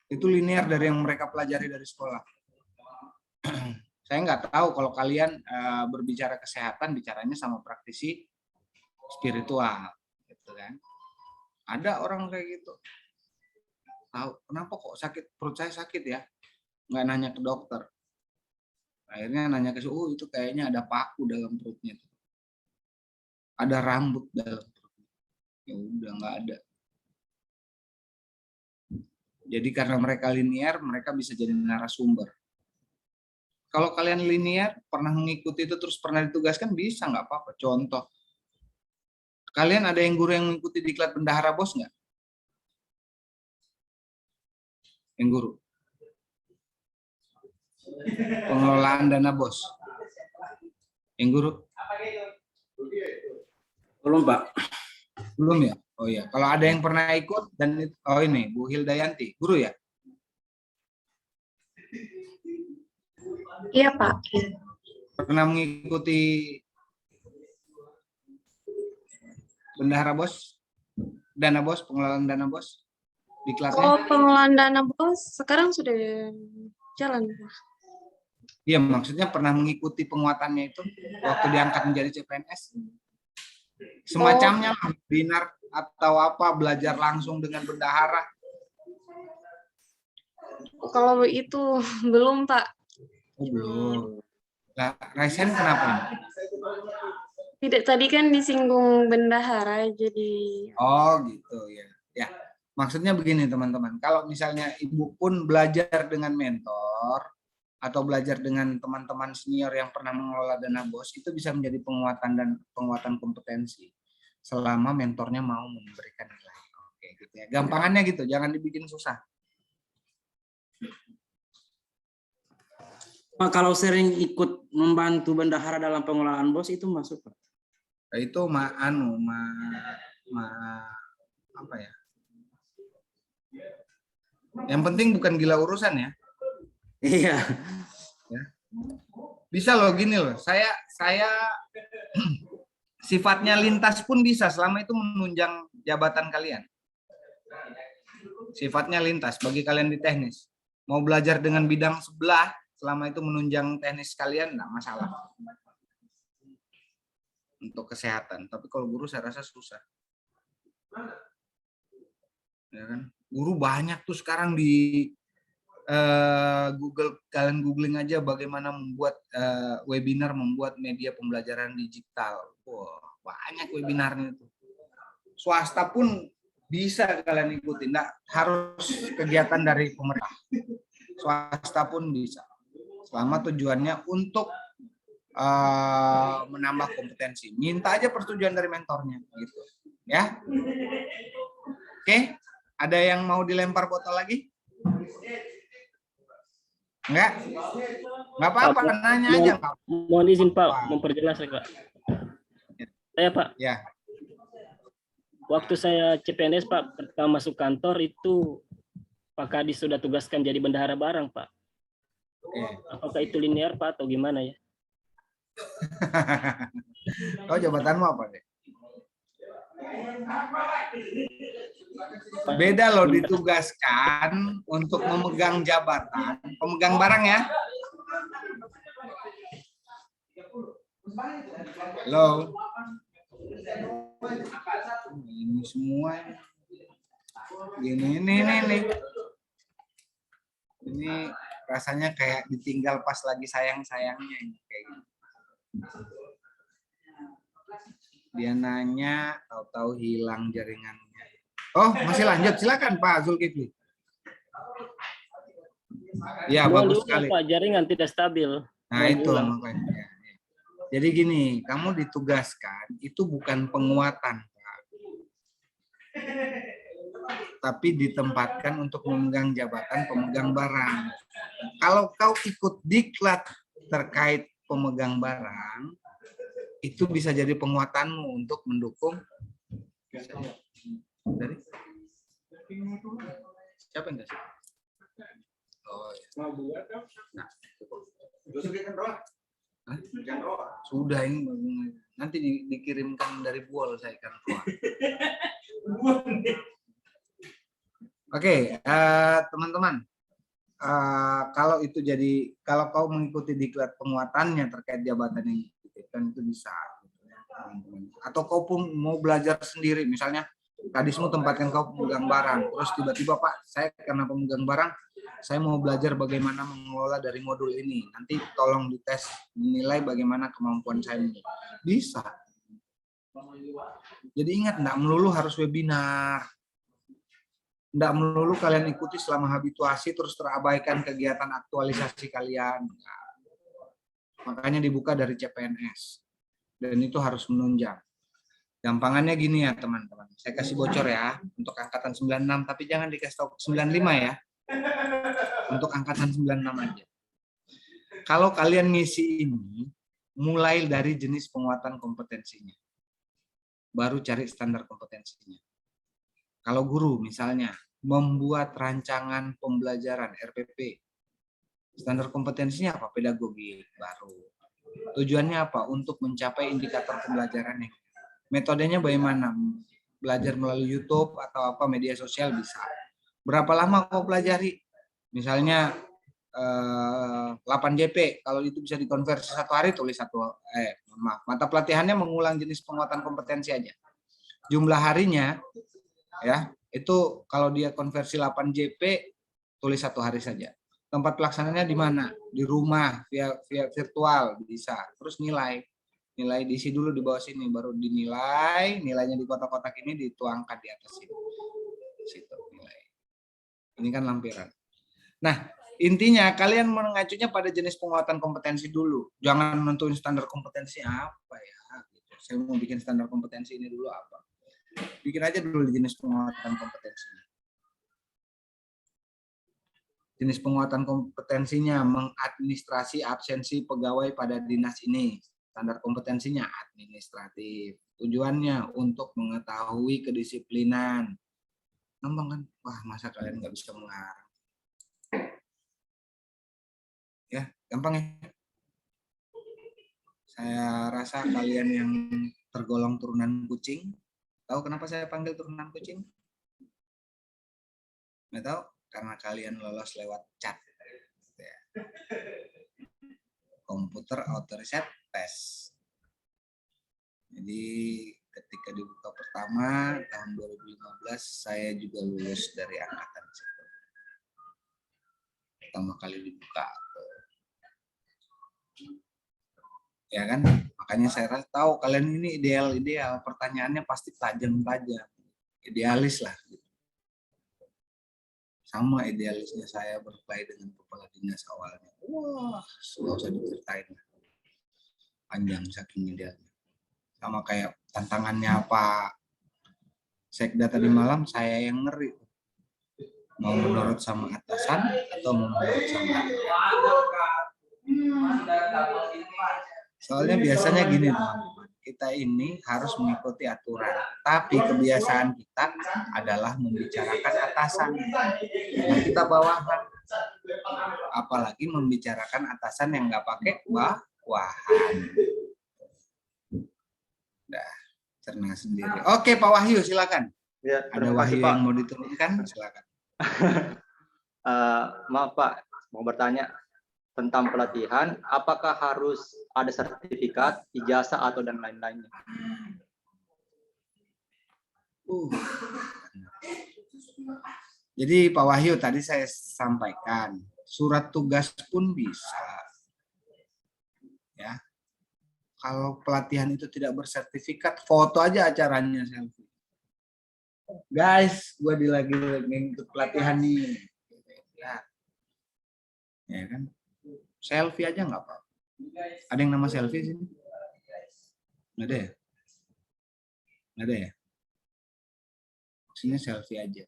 [SPEAKER 1] Itu linear dari yang mereka pelajari dari sekolah. Saya nggak tahu kalau kalian berbicara kesehatan, bicaranya sama praktisi spiritual, gitu kan? Ada orang kayak gitu. Tahu kenapa kok sakit perut saya sakit ya? Nggak nanya ke dokter. Akhirnya nanya ke itu kayaknya ada paku dalam perutnya. Ada rambut dalam perutnya. Ya udah nggak ada. Jadi karena mereka linear, mereka bisa jadi narasumber. Kalau kalian linear, pernah mengikuti itu terus pernah ditugaskan, bisa nggak apa-apa. Contoh, kalian ada yang guru yang mengikuti diklat bendahara bos nggak? Yang guru? Pengelolaan dana bos. Yang guru?
[SPEAKER 12] Belum Pak.
[SPEAKER 1] Belum ya? Oh iya. Kalau ada yang pernah ikut dan ini Bu Hildayanti, guru ya?
[SPEAKER 18] Iya Pak.
[SPEAKER 1] Pernah mengikuti bendahara bos, dana bos, pengelolaan dana bos? Diklatnya?
[SPEAKER 18] Oh, pengelolaan dana BOS sekarang sudah jalan, Pak.
[SPEAKER 1] Iya, maksudnya pernah mengikuti penguatannya itu waktu diangkat menjadi CPNS? Semacamnya webinar atau apa, belajar langsung dengan bendahara?
[SPEAKER 18] Kalau itu belum, Pak.
[SPEAKER 1] Oh, belum. Nah, Raisen kenapa?
[SPEAKER 18] Tidak, tadi kan disinggung bendahara, jadi
[SPEAKER 1] Oh gitu ya. Ya, maksudnya begini teman-teman. Kalau misalnya ibu pun belajar dengan mentor atau belajar dengan teman-teman senior yang pernah mengelola dana BOS, itu bisa menjadi penguatan kompetensi selama mentornya mau memberikan nilai. Oke, gitu ya. Gampangannya gitu, jangan dibikin susah.
[SPEAKER 12] Pak, kalau sering ikut membantu bendahara dalam pengelolaan BOS itu masuk, Pak?
[SPEAKER 1] Itu apa ya? Yang penting bukan gila urusan ya.
[SPEAKER 12] Iya.
[SPEAKER 1] Ya. Bisa loh gini loh. Saya sifatnya lintas pun bisa selama itu menunjang jabatan kalian. Sifatnya lintas bagi kalian di teknis. Mau belajar dengan bidang sebelah selama itu menunjang teknis kalian enggak masalah. Untuk kesehatan. Tapi kalau guru saya rasa susah. Ya kan? Guru banyak tuh sekarang di Google, kalian googling aja bagaimana membuat webinar, membuat media pembelajaran digital. Wah, banyak webinarnya itu. Swasta pun bisa kalian ikuti, nggak harus kegiatan dari pemerintah. Swasta pun bisa. Selama tujuannya untuk menambah kompetensi. Minta aja persetujuan dari mentornya gitu. Ya. Oke, ada yang mau dilempar botol lagi? Enggak apa-apa, nanya aja Pak.
[SPEAKER 16] Mohon izin Pak, memperjelas Pak. Saya Pak.
[SPEAKER 1] Ya.
[SPEAKER 16] Waktu saya CPNS Pak, pertama masuk kantor itu Pak Kadis sudah tugaskan jadi bendahara barang Pak. Apakah itu linear Pak atau gimana ya?
[SPEAKER 1] Oh, jabatanmu apa deh? Beda loh ditugaskan untuk memegang jabatan, pemegang barang ya. Halo. Ini semua ini. Ini rasanya kayak ditinggal pas lagi sayang-sayangnya ini kayak gitu. Dia nanya, tahu-tahu hilang jaringannya. Oh, masih lanjut. Silakan Pak Zulkifli. Ya, bagus sekali.
[SPEAKER 16] Pak, jaringan tidak stabil.
[SPEAKER 1] Nah, itu makanya. Jadi gini, kamu ditugaskan itu bukan penguatan, Pak. Tapi ditempatkan untuk memegang jabatan pemegang barang. Kalau kau ikut diklat terkait pemegang barang, itu bisa jadi penguatanmu untuk mendukung dari siapa yang kasih? Oh ya. Nah, sudah ini nanti dikirimkan dari Buol saya kan keluar. Oke, teman-teman. Kalau itu jadi, kalau kau mengikuti diklat penguatannya terkait jabatan yang kan itu bisa. Atau kau pun mau belajar sendiri, misalnya kadismu tempatkan kau pemegang barang, terus tiba-tiba Pak, saya karena pemegang barang, saya mau belajar bagaimana mengelola dari modul ini. Nanti tolong dites dinilai bagaimana kemampuan saya ini. Bisa. Jadi ingat, enggak melulu harus webinar. Enggak melulu kalian ikuti selama habituasi terus terabaikan kegiatan aktualisasi kalian. Nah, makanya dibuka dari CPNS. Dan itu harus menunjang. Gampangannya gini ya teman-teman. Saya kasih bocor ya untuk angkatan 96, tapi jangan dikasih tahu 95 ya. Untuk angkatan 96 aja. Kalau kalian ngisi ini, mulai dari jenis penguatan kompetensinya. Baru cari standar kompetensinya. Kalau guru misalnya membuat rancangan pembelajaran RPP, standar kompetensinya apa? Pedagogi baru. Tujuannya apa? Untuk mencapai indikator pembelajarannya. Metodenya bagaimana? Belajar melalui YouTube atau apa media sosial bisa. Berapa lama kau pelajari? Misalnya 8 JP, kalau itu bisa dikonversi 1 hari, tulis mata pelatihannya mengulang jenis penguatan kompetensi aja. Jumlah harinya ya, itu kalau dia konversi 8 JP, tulis 1 hari saja. Tempat pelaksananya di mana? Di rumah, via virtual bisa. Terus nilai diisi dulu di bawah sini, baru dinilai, nilainya di kotak-kotak ini dituangkan di atas sini. Situ nilai. Ini kan lampiran. Nah, intinya kalian mengacunya pada jenis penguatan kompetensi dulu. Jangan menentuin standar kompetensi apa ya. Gitu. Saya mau bikin standar kompetensi ini dulu apa. Bikin aja dulu jenis penguatan kompetensi. Jenis penguatan kompetensinya mengadministrasi absensi pegawai pada dinas ini. Standar kompetensinya administratif. Tujuannya untuk mengetahui kedisiplinan. Gampang kan? Wah, masa kalian nggak bisa mengarang? Ya, gampang ya. Saya rasa kalian yang tergolong turunan kucing, tahu kenapa saya panggil turunan kucing? Nggak tahu? Karena kalian lolos lewat chat. Komputer Authorized Test. Jadi ketika dibuka pertama tahun 2015 saya juga lulus dari angkatan situ. Pertama kali dibuka. Ya kan? Makanya saya rasa tahu kalian ini ideal, pertanyaannya pasti tajam-tajam. Idealis lah. Sama idealisnya saya berkelahi dengan kepala dinas awalnya. Wah, nggak usah diceritain. Panjang saking idealnya. Sama kayak tantangannya Pak Sekda tadi malam, saya yang ngeri. Mau menurut sama atasan atau mau menurut sama soalnya biasanya gini teman-teman, kita ini harus mengikuti aturan, tapi kebiasaan kita adalah membicarakan atasan, nah, kita bawahan, apalagi membicarakan atasan yang nggak pakai bawahan. Nah, cerna sendiri. Oke Pak Wahyu silakan.
[SPEAKER 13] Ya,
[SPEAKER 1] ada Wahyu yang mau diturunkan, silakan.
[SPEAKER 13] Maaf Pak, mau bertanya tentang pelatihan, apakah harus ada sertifikat, ijazah atau dan lain-lainnya?
[SPEAKER 1] Jadi Pak Wahyu tadi saya sampaikan, surat tugas pun bisa. Ya. Kalau pelatihan itu tidak bersertifikat, foto aja acaranya selfie. Guys, gue lagi ikut pelatihan nih. Ya kan? Selfie aja nggak apa-apa. Ada yang nama selfie sih? Nggak ada ya? Nggak ada ya? Maksudnya selfie aja.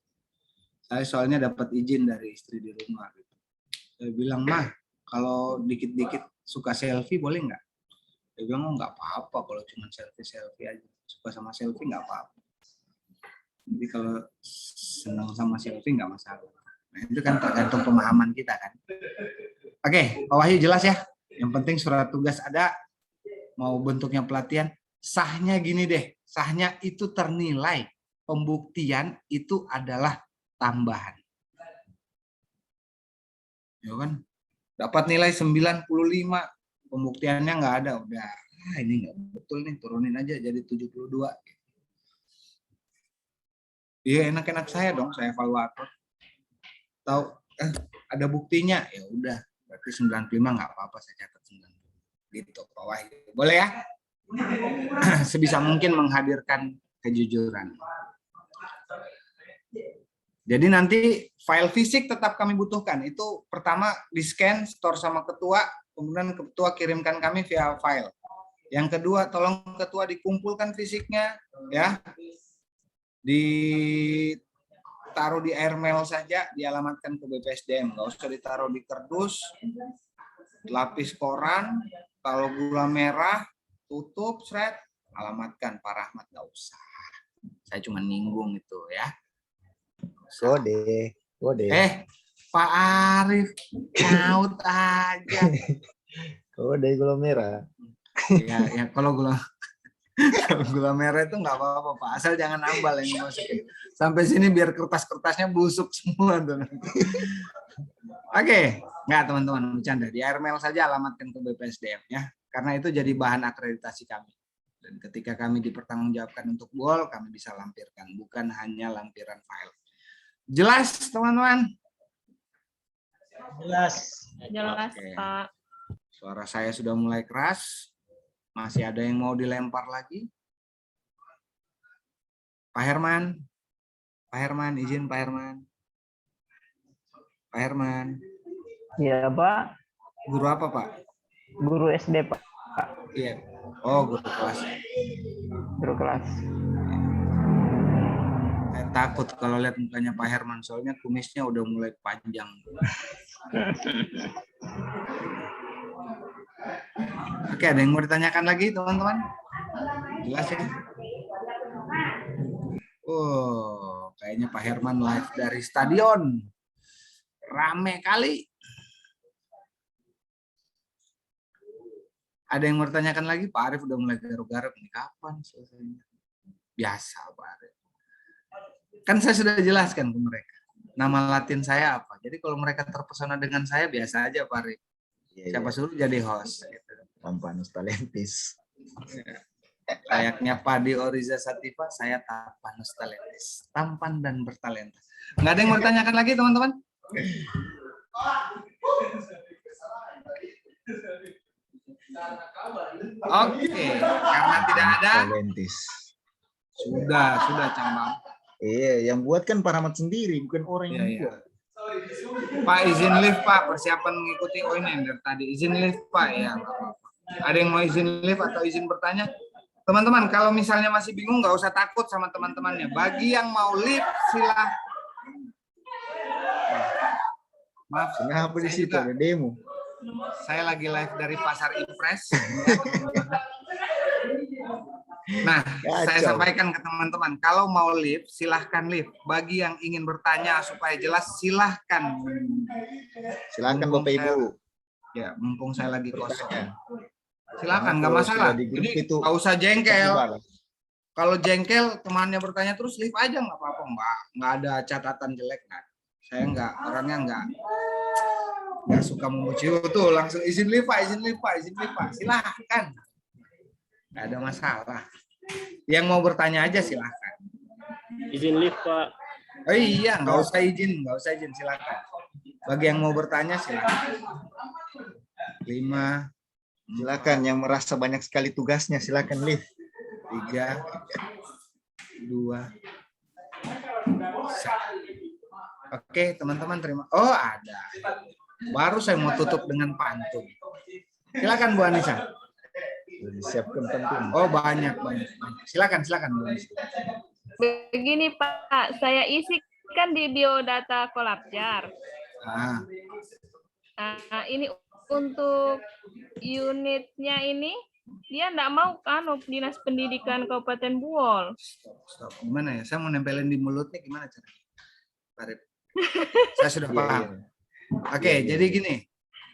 [SPEAKER 1] Saya soalnya dapat izin dari istri di rumah. Saya bilang, Mah, kalau dikit-dikit suka selfie boleh nggak? Dia bilang, oh nggak apa-apa kalau cuma selfie aja. Suka sama selfie nggak apa-apa. Jadi kalau senang sama selfie nggak masalah. Nah, itu kan tergantung pemahaman kita kan. Oke, Pak Wahyu jelas ya. Yang penting surat tugas ada, mau bentuknya pelatihan, sahnya gini deh, sahnya itu ternilai, pembuktian itu adalah tambahan. Ya kan? Dapat nilai 95, pembuktiannya nggak ada, udah. Ini nggak betul nih, turunin aja jadi 72. Iya enak-enak saya dong, saya evaluator. Tahu ada buktinya, ya udah. Berarti 95 nggak apa-apa, saya catat 95. Gitu Pak Wahyu. Boleh ya? Sebisa mungkin menghadirkan kejujuran. Jadi nanti file fisik tetap kami butuhkan. Itu pertama di-scan, store sama ketua, kemudian ketua kirimkan kami via file. Yang kedua, tolong ketua dikumpulkan fisiknya, ya. Ditaruh di airmail saja, dialamatkan ke BPSDM, nggak usah ditaruh di kardus, lapis koran, kalau gula merah, tutup, shred, alamatkan Pak Rahmat, nggak usah. Saya cuma nyinggung itu ya.
[SPEAKER 6] Kode.
[SPEAKER 1] Pak Arif, nyaut aja.
[SPEAKER 6] Kode gula merah.
[SPEAKER 1] Ya kalau gula Kalau gula merah itu nggak apa-apa Pak, asal jangan ambal yang dimasukin. Sampai sini biar kertas-kertasnya busuk semua tuh. Oke, nggak teman-teman, bercanda. Di AirMail saja alamatkan ke BPSDM ya, karena itu jadi bahan akreditasi kami. Dan ketika kami dipertanggungjawabkan untuk BOL, kami bisa lampirkan, bukan hanya lampiran file. Jelas teman-teman?
[SPEAKER 9] Jelas.
[SPEAKER 15] Jelas,
[SPEAKER 1] Oke.
[SPEAKER 15] Pak.
[SPEAKER 1] Suara saya sudah mulai keras. Masih ada yang mau dilempar lagi? Pak Herman? Pak Herman, izin Pak Herman. Pak Herman.
[SPEAKER 7] Iya, Pak.
[SPEAKER 1] Guru apa, Pak?
[SPEAKER 7] Guru SD, Pak.
[SPEAKER 1] Iya. Oh, guru kelas.
[SPEAKER 7] Guru kelas.
[SPEAKER 1] Saya takut kalau lihat mukanya Pak Herman, soalnya kumisnya udah mulai panjang. Oke, ada yang mau ditanyakan lagi, teman-teman? Jelas ya? Oh, kayaknya Pak Herman live dari stadion. Rame kali. Ada yang mau ditanyakan lagi? Pak Arief udah mulai garuk-garuk. Ini kapan selesainya? Biasa, Pak Arief. Kan saya sudah jelaskan ke mereka. Nama Latin saya apa. Jadi kalau mereka terpesona dengan saya, biasa aja, Pak Arief. Siapa suruh jadi host. Gitu.
[SPEAKER 6] Tampanus talentis.
[SPEAKER 1] Layaknya Padi Oriza Sativa, saya Tampanus talentis. Tampan dan bertalenta. Nggak ada yang mau ditanyakan lagi, teman-teman? Oke, karena tidak ada.
[SPEAKER 6] Talentis.
[SPEAKER 1] Sudah Cambang.
[SPEAKER 6] Iya, yang buat kan Pak Rahmat sendiri, bukan orang yang buat.
[SPEAKER 1] Pak izin lift Pak, persiapan mengikuti OIN dari tadi. Izin lift Pak ya. Ada yang mau izin lift atau izin bertanya? Teman-teman, kalau misalnya masih bingung, nggak usah takut sama teman-temannya. Bagi yang mau lift, silahkan. Maaf,
[SPEAKER 6] kenapa di situ ada demo?
[SPEAKER 1] Saya lagi live dari Pasar Impres. Nah, saya sampaikan ke teman-teman, kalau mau lift, silahkan lift. Bagi yang ingin bertanya supaya jelas, silahkan.
[SPEAKER 6] Silahkan Bapak Ibu.
[SPEAKER 1] Ya, mumpung saya lagi kosong. Silahkan, nggak masalah. Jadi nggak usah jengkel. Kalau jengkel, temannya bertanya terus, lift aja nggak apa-apa. Nggak ada catatan jelek. Kan? Saya orangnya nggak suka memuji tuh, langsung izin lift Pak, izin lift Pak, izin lift Pak. Silahkan. Nggak ada masalah. Yang mau bertanya aja silahkan.
[SPEAKER 16] Izin lift Pak.
[SPEAKER 1] Oh iya, nggak usah izin, silahkan. Bagi yang mau bertanya silahkan. 5.
[SPEAKER 6] Silakan yang merasa banyak sekali tugasnya silakan lift.
[SPEAKER 1] 3, 2, 1. Oke teman-teman terima. Oh ada. Baru saya mau tutup dengan pantun. Silakan Bu Anissa.
[SPEAKER 6] Siapkan pantun.
[SPEAKER 1] Oh banyak. Silakan Bu Anissa.
[SPEAKER 15] Begini Pak, saya isikan di biodata Kolabjar. Nah, ini untuk unitnya ini dia enggak mau kan Dinas Pendidikan Kabupaten Buol.
[SPEAKER 1] Stop. Gimana ya? Saya mau nempelin di mulutnya gimana caranya? Parip. Saya sudah paham. Oke, jadi gini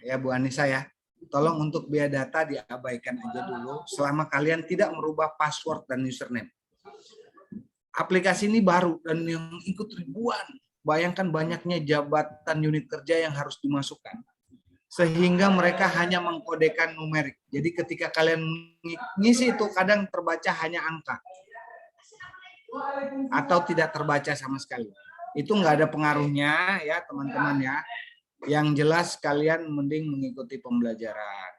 [SPEAKER 1] ya Bu Anissa ya. Tolong untuk biodata diabaikan aja dulu selama kalian tidak merubah password dan username. Aplikasi ini baru dan yang ikut ribuan. Bayangkan banyaknya jabatan unit kerja yang harus dimasukkan. Sehingga mereka hanya mengkodekan numerik. Jadi ketika kalian ngisi itu kadang terbaca hanya angka. Atau tidak terbaca sama sekali. Itu nggak ada pengaruhnya ya teman-teman ya. Yang jelas kalian mending mengikuti pembelajaran.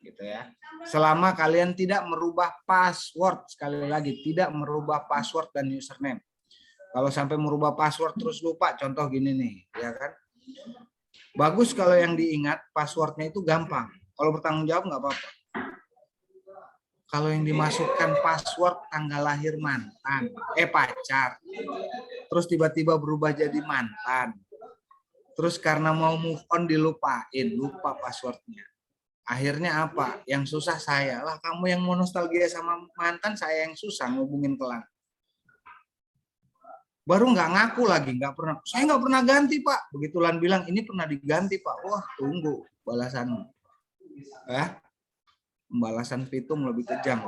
[SPEAKER 1] Gitu ya. Selama kalian tidak merubah password, sekali lagi tidak merubah password dan username. Kalau sampai merubah password terus lupa, contoh gini nih, ya kan? Bagus kalau yang diingat passwordnya itu gampang. Kalau bertanggung jawab nggak apa-apa. Kalau yang dimasukkan password tanggal lahir mantan, pacar, terus tiba-tiba berubah jadi mantan, terus karena mau move on dilupain, lupa passwordnya. Akhirnya apa? Yang susah saya lah. Kamu yang mau nostalgia sama mantan, saya yang susah ngubungin kelang. Baru nggak ngaku lagi, nggak pernah. Saya nggak pernah ganti Pak. Begitulan bilang ini pernah diganti Pak. Wah tunggu balasanmu. Pembalasan Pitung lebih kejam.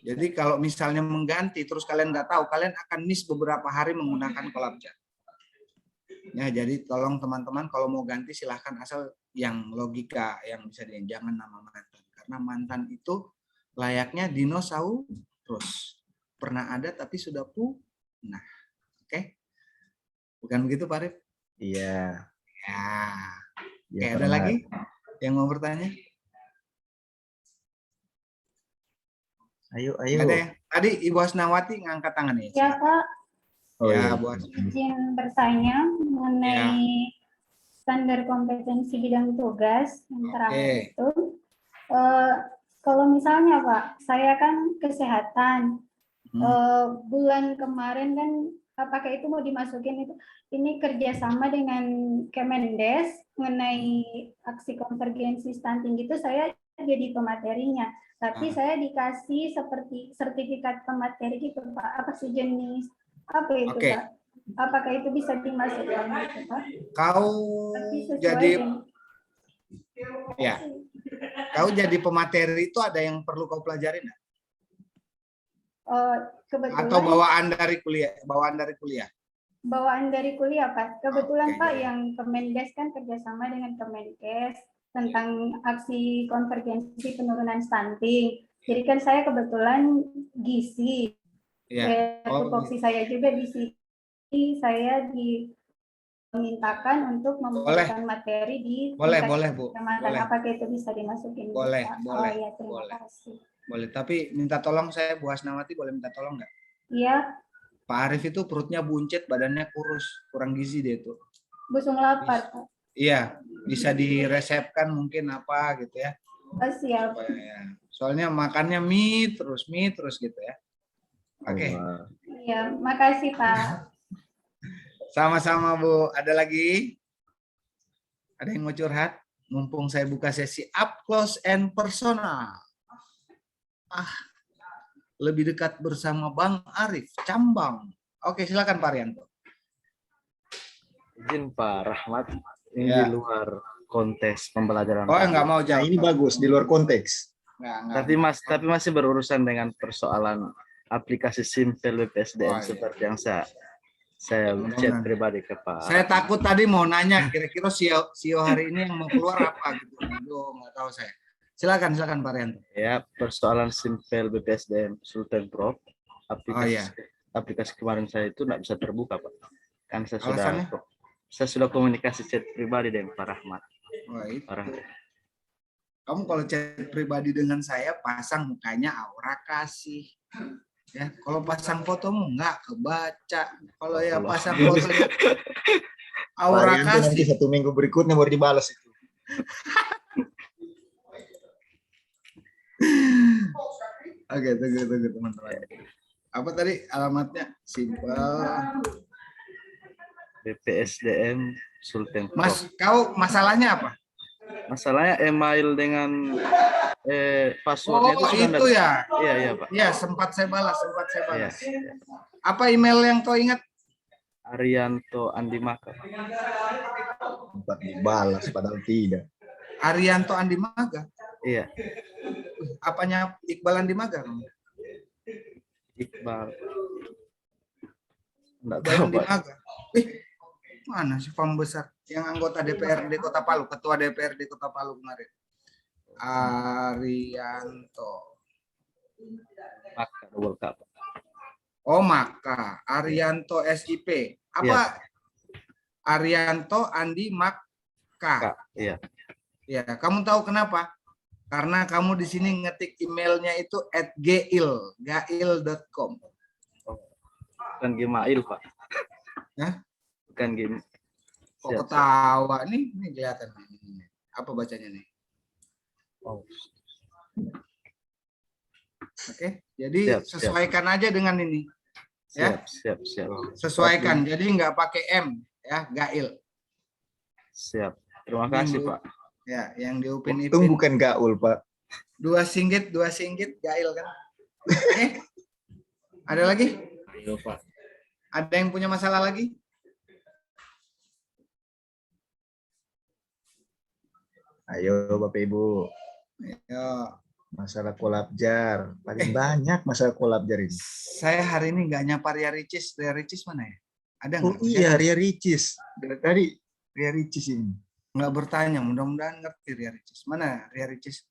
[SPEAKER 1] Jadi kalau misalnya mengganti terus kalian nggak tahu, kalian akan miss beberapa hari menggunakan Collabjar. Ya, jadi tolong teman-teman kalau mau ganti silahkan asal yang logika yang bisa jangan nama mantan. Karena mantan itu layaknya dinosaurus. Pernah ada tapi sudah punah. Oke? Bukan begitu Pak Arif?
[SPEAKER 6] Iya.
[SPEAKER 1] Ya.
[SPEAKER 6] Ya,
[SPEAKER 1] Oke, ada lagi yang mau bertanya?
[SPEAKER 6] Ayo, ayo.
[SPEAKER 1] Ada ya? Tadi Ibu Asnawati ngangkat tangan ya?
[SPEAKER 19] Ya Pak,
[SPEAKER 6] Oh,
[SPEAKER 1] ya,
[SPEAKER 6] iya.
[SPEAKER 1] Bu Asnawati.
[SPEAKER 19] izin bertanya mengenai standar kompetensi bidang tugas yang terakhir itu. Kalau misalnya Pak, saya kan kesehatan. Bulan kemarin kan apakah itu mau dimasukin itu ini kerjasama dengan Kemendes mengenai aksi konvergensi stunting gitu, saya jadi pematerinya. Tapi saya dikasih seperti sertifikat pemateri gitu Pak. Apa sih jenis apa itu Pak? Apakah itu bisa dimasukkan gitu Pak?
[SPEAKER 1] Kau jadi ya, kau jadi pemateri itu ada yang perlu kau pelajari nggak?
[SPEAKER 19] Kebetulan,
[SPEAKER 1] atau bawaan dari kuliah? Bawaan dari kuliah.
[SPEAKER 19] Bawaan dari kuliah Pak. Kebetulan Pak yang Kemendes kan kerjasama dengan Kemenkes tentang aksi konvergensi penurunan stunting. Jadi kan saya kebetulan gizi. Tupoksi saya juga di sini. Saya dimintakan untuk memberikan materi di
[SPEAKER 1] boleh Bu.
[SPEAKER 19] Boleh. Apakah itu bisa dimasukin?
[SPEAKER 1] Boleh,
[SPEAKER 19] Pak?
[SPEAKER 1] boleh.
[SPEAKER 19] Oh ya, terima kasih.
[SPEAKER 1] Boleh, tapi minta tolong saya Bu Asnawati boleh minta tolong nggak?
[SPEAKER 19] Iya.
[SPEAKER 1] Pak Arif itu perutnya buncit, badannya kurus, kurang gizi dia itu.
[SPEAKER 19] Busung lapar Pak.
[SPEAKER 1] Iya, bisa diresepkan mungkin apa gitu ya.
[SPEAKER 19] Oh, siap.
[SPEAKER 1] Soalnya makannya mie terus gitu ya. Oke.
[SPEAKER 19] Iya, makasih Pak.
[SPEAKER 1] Sama-sama Bu. Ada lagi? Ada yang mau curhat? Mumpung saya buka sesi up close and personal. Lebih dekat bersama Bang Arif Cambang. Oke, silakan Pak Rianto.
[SPEAKER 20] Izin Pak Rahmat, ini di luar konteks pembelajaran.
[SPEAKER 1] Oh, enggak mau jawab.
[SPEAKER 6] Ini bagus, di luar konteks.
[SPEAKER 20] Tapi masih berurusan dengan persoalan aplikasi Simpel BPSDM seperti yang saya chat pribadi ke Pak.
[SPEAKER 1] Saya takut tadi mau nanya kira-kira CEO hari ini yang mau keluar apa gitu. Aduh, nggak tahu saya. Silakan Pak Rianto.
[SPEAKER 20] Ya, persoalan Simpel BPSDM Sultan Pro. Aplikasi kemarin saya itu nggak bisa terbuka Pak. Kan saya sudah komunikasi chat pribadi dengan Pak Rahmat.
[SPEAKER 1] Kamu kalau chat pribadi dengan saya pasang mukanya aura kasih. Ya, kalau pasang fotomu nggak kebaca. Kalau ya pasang fotonya aura kasih.
[SPEAKER 6] Nanti 1 minggu berikutnya baru dibalas itu.
[SPEAKER 1] Oke, tunggu teman-teman. Apa tadi alamatnya? Simpel
[SPEAKER 20] BPSDM Sultan Pro.
[SPEAKER 1] Mas, kau masalahnya apa?
[SPEAKER 20] Masalahnya email dengan passwordnya
[SPEAKER 1] itu ya?
[SPEAKER 20] Iya Pak.
[SPEAKER 1] Iya, sempat saya balas. Iya. Apa email yang kau ingat?
[SPEAKER 20] Arianto Andi Maga.
[SPEAKER 6] Sempat dibalas padahal tidak.
[SPEAKER 1] Arianto Andi Maga?
[SPEAKER 20] Iya.
[SPEAKER 1] Apanya Iqbal Andi Maga?
[SPEAKER 20] Iqbal.
[SPEAKER 1] Enggak tahu Andi Maga. Mana sih pembesar yang anggota DPRD Kota Palu, ketua DPRD Kota Palu kemarin? Arianto. Maka Arianto SIP. Apa? Arianto Andi Maka.
[SPEAKER 20] Iya.
[SPEAKER 1] Ya, kamu tahu kenapa? Karena kamu di sini ngetik emailnya itu @gail.com.
[SPEAKER 20] Bukan Gmail, Pak.
[SPEAKER 1] Hah?
[SPEAKER 20] Bukan Gmail.
[SPEAKER 1] Kok ketawa? Nih kelihatan. Apa bacanya nih? Oke, jadi sesuaikan aja dengan ini. Ya.
[SPEAKER 20] Siap.
[SPEAKER 1] Sesuaikan. Jadi nggak pakai M, ya, Gail.
[SPEAKER 20] Siap. Terima kasih, Pak.
[SPEAKER 1] Ya, yang di Upin Ipin.
[SPEAKER 6] Untung bukan Gaul, Pak.
[SPEAKER 1] 2 singgit Gail kan. Oke. Ada lagi?
[SPEAKER 20] Ayo, Pak.
[SPEAKER 1] Ada yang punya masalah lagi?
[SPEAKER 6] Ayo, Bapak Ibu.
[SPEAKER 1] Ayo.
[SPEAKER 6] Masalah kolabjar. Paling banyak masalah kolabjar ini.
[SPEAKER 1] Saya hari ini nggak nyapa Ria Ricis. Ria Ricis mana ya? Ada
[SPEAKER 6] Oh
[SPEAKER 1] nggak?
[SPEAKER 6] iya, Ria Ricis. Dari tadi Ria Ricis ini.
[SPEAKER 1] Nggak bertanya, mudah-mudahan ngerti Ria Ricis. Mana Ria Ricis?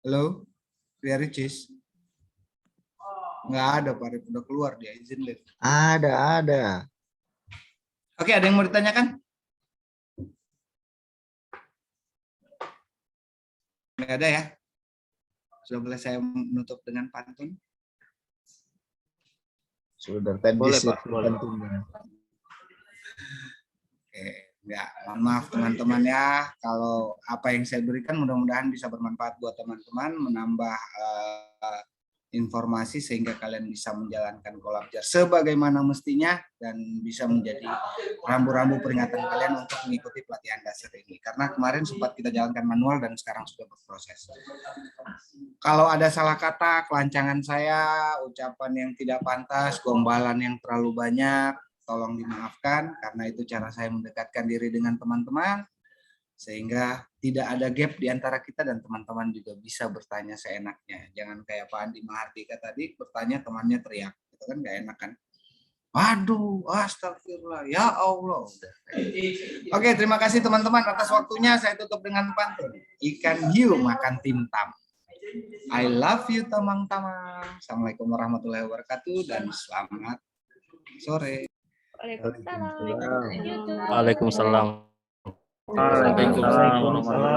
[SPEAKER 1] Halo, Ria Ricis? Nggak ada, Pak. Udah keluar dia, izin live.
[SPEAKER 6] Ada.
[SPEAKER 1] Oke, ada yang mau ditanyakan? Nggak ada ya? Sudah boleh saya menutup dengan pantun?
[SPEAKER 6] Sudah tadi
[SPEAKER 20] Boleh, Pak, boleh.
[SPEAKER 1] Oke, enggak. Mohon maaf teman-teman ya, kalau apa yang saya berikan mudah-mudahan bisa bermanfaat buat teman-teman, menambah informasi sehingga kalian bisa menjalankan kolabjar sebagaimana mestinya dan bisa menjadi rambu-rambu peringatan kalian untuk mengikuti pelatihan dasar ini. Karena kemarin sempat kita jalankan manual dan sekarang sudah berproses. Kalau ada salah kata, kelancangan saya, ucapan yang tidak pantas, gombalan yang terlalu banyak, tolong dimaafkan karena itu cara saya mendekatkan diri dengan teman-teman sehingga tidak ada gap di antara kita dan teman-teman juga bisa bertanya seenaknya. Jangan kayak Pak Andi Mahardika tadi bertanya temannya teriak, itu kan nggak enak kan? Waduh, astagfirullah, ya Allah. Oke, terima kasih teman-teman atas waktunya. Saya tutup dengan pantun. Ikan hiu makan tintam. I love you tamang-tamang. Assalamualaikum warahmatullahi wabarakatuh dan selamat sore.
[SPEAKER 8] Waalaikumsalam.
[SPEAKER 10] Waalaikumsalam.
[SPEAKER 20] Waalaikumsalam.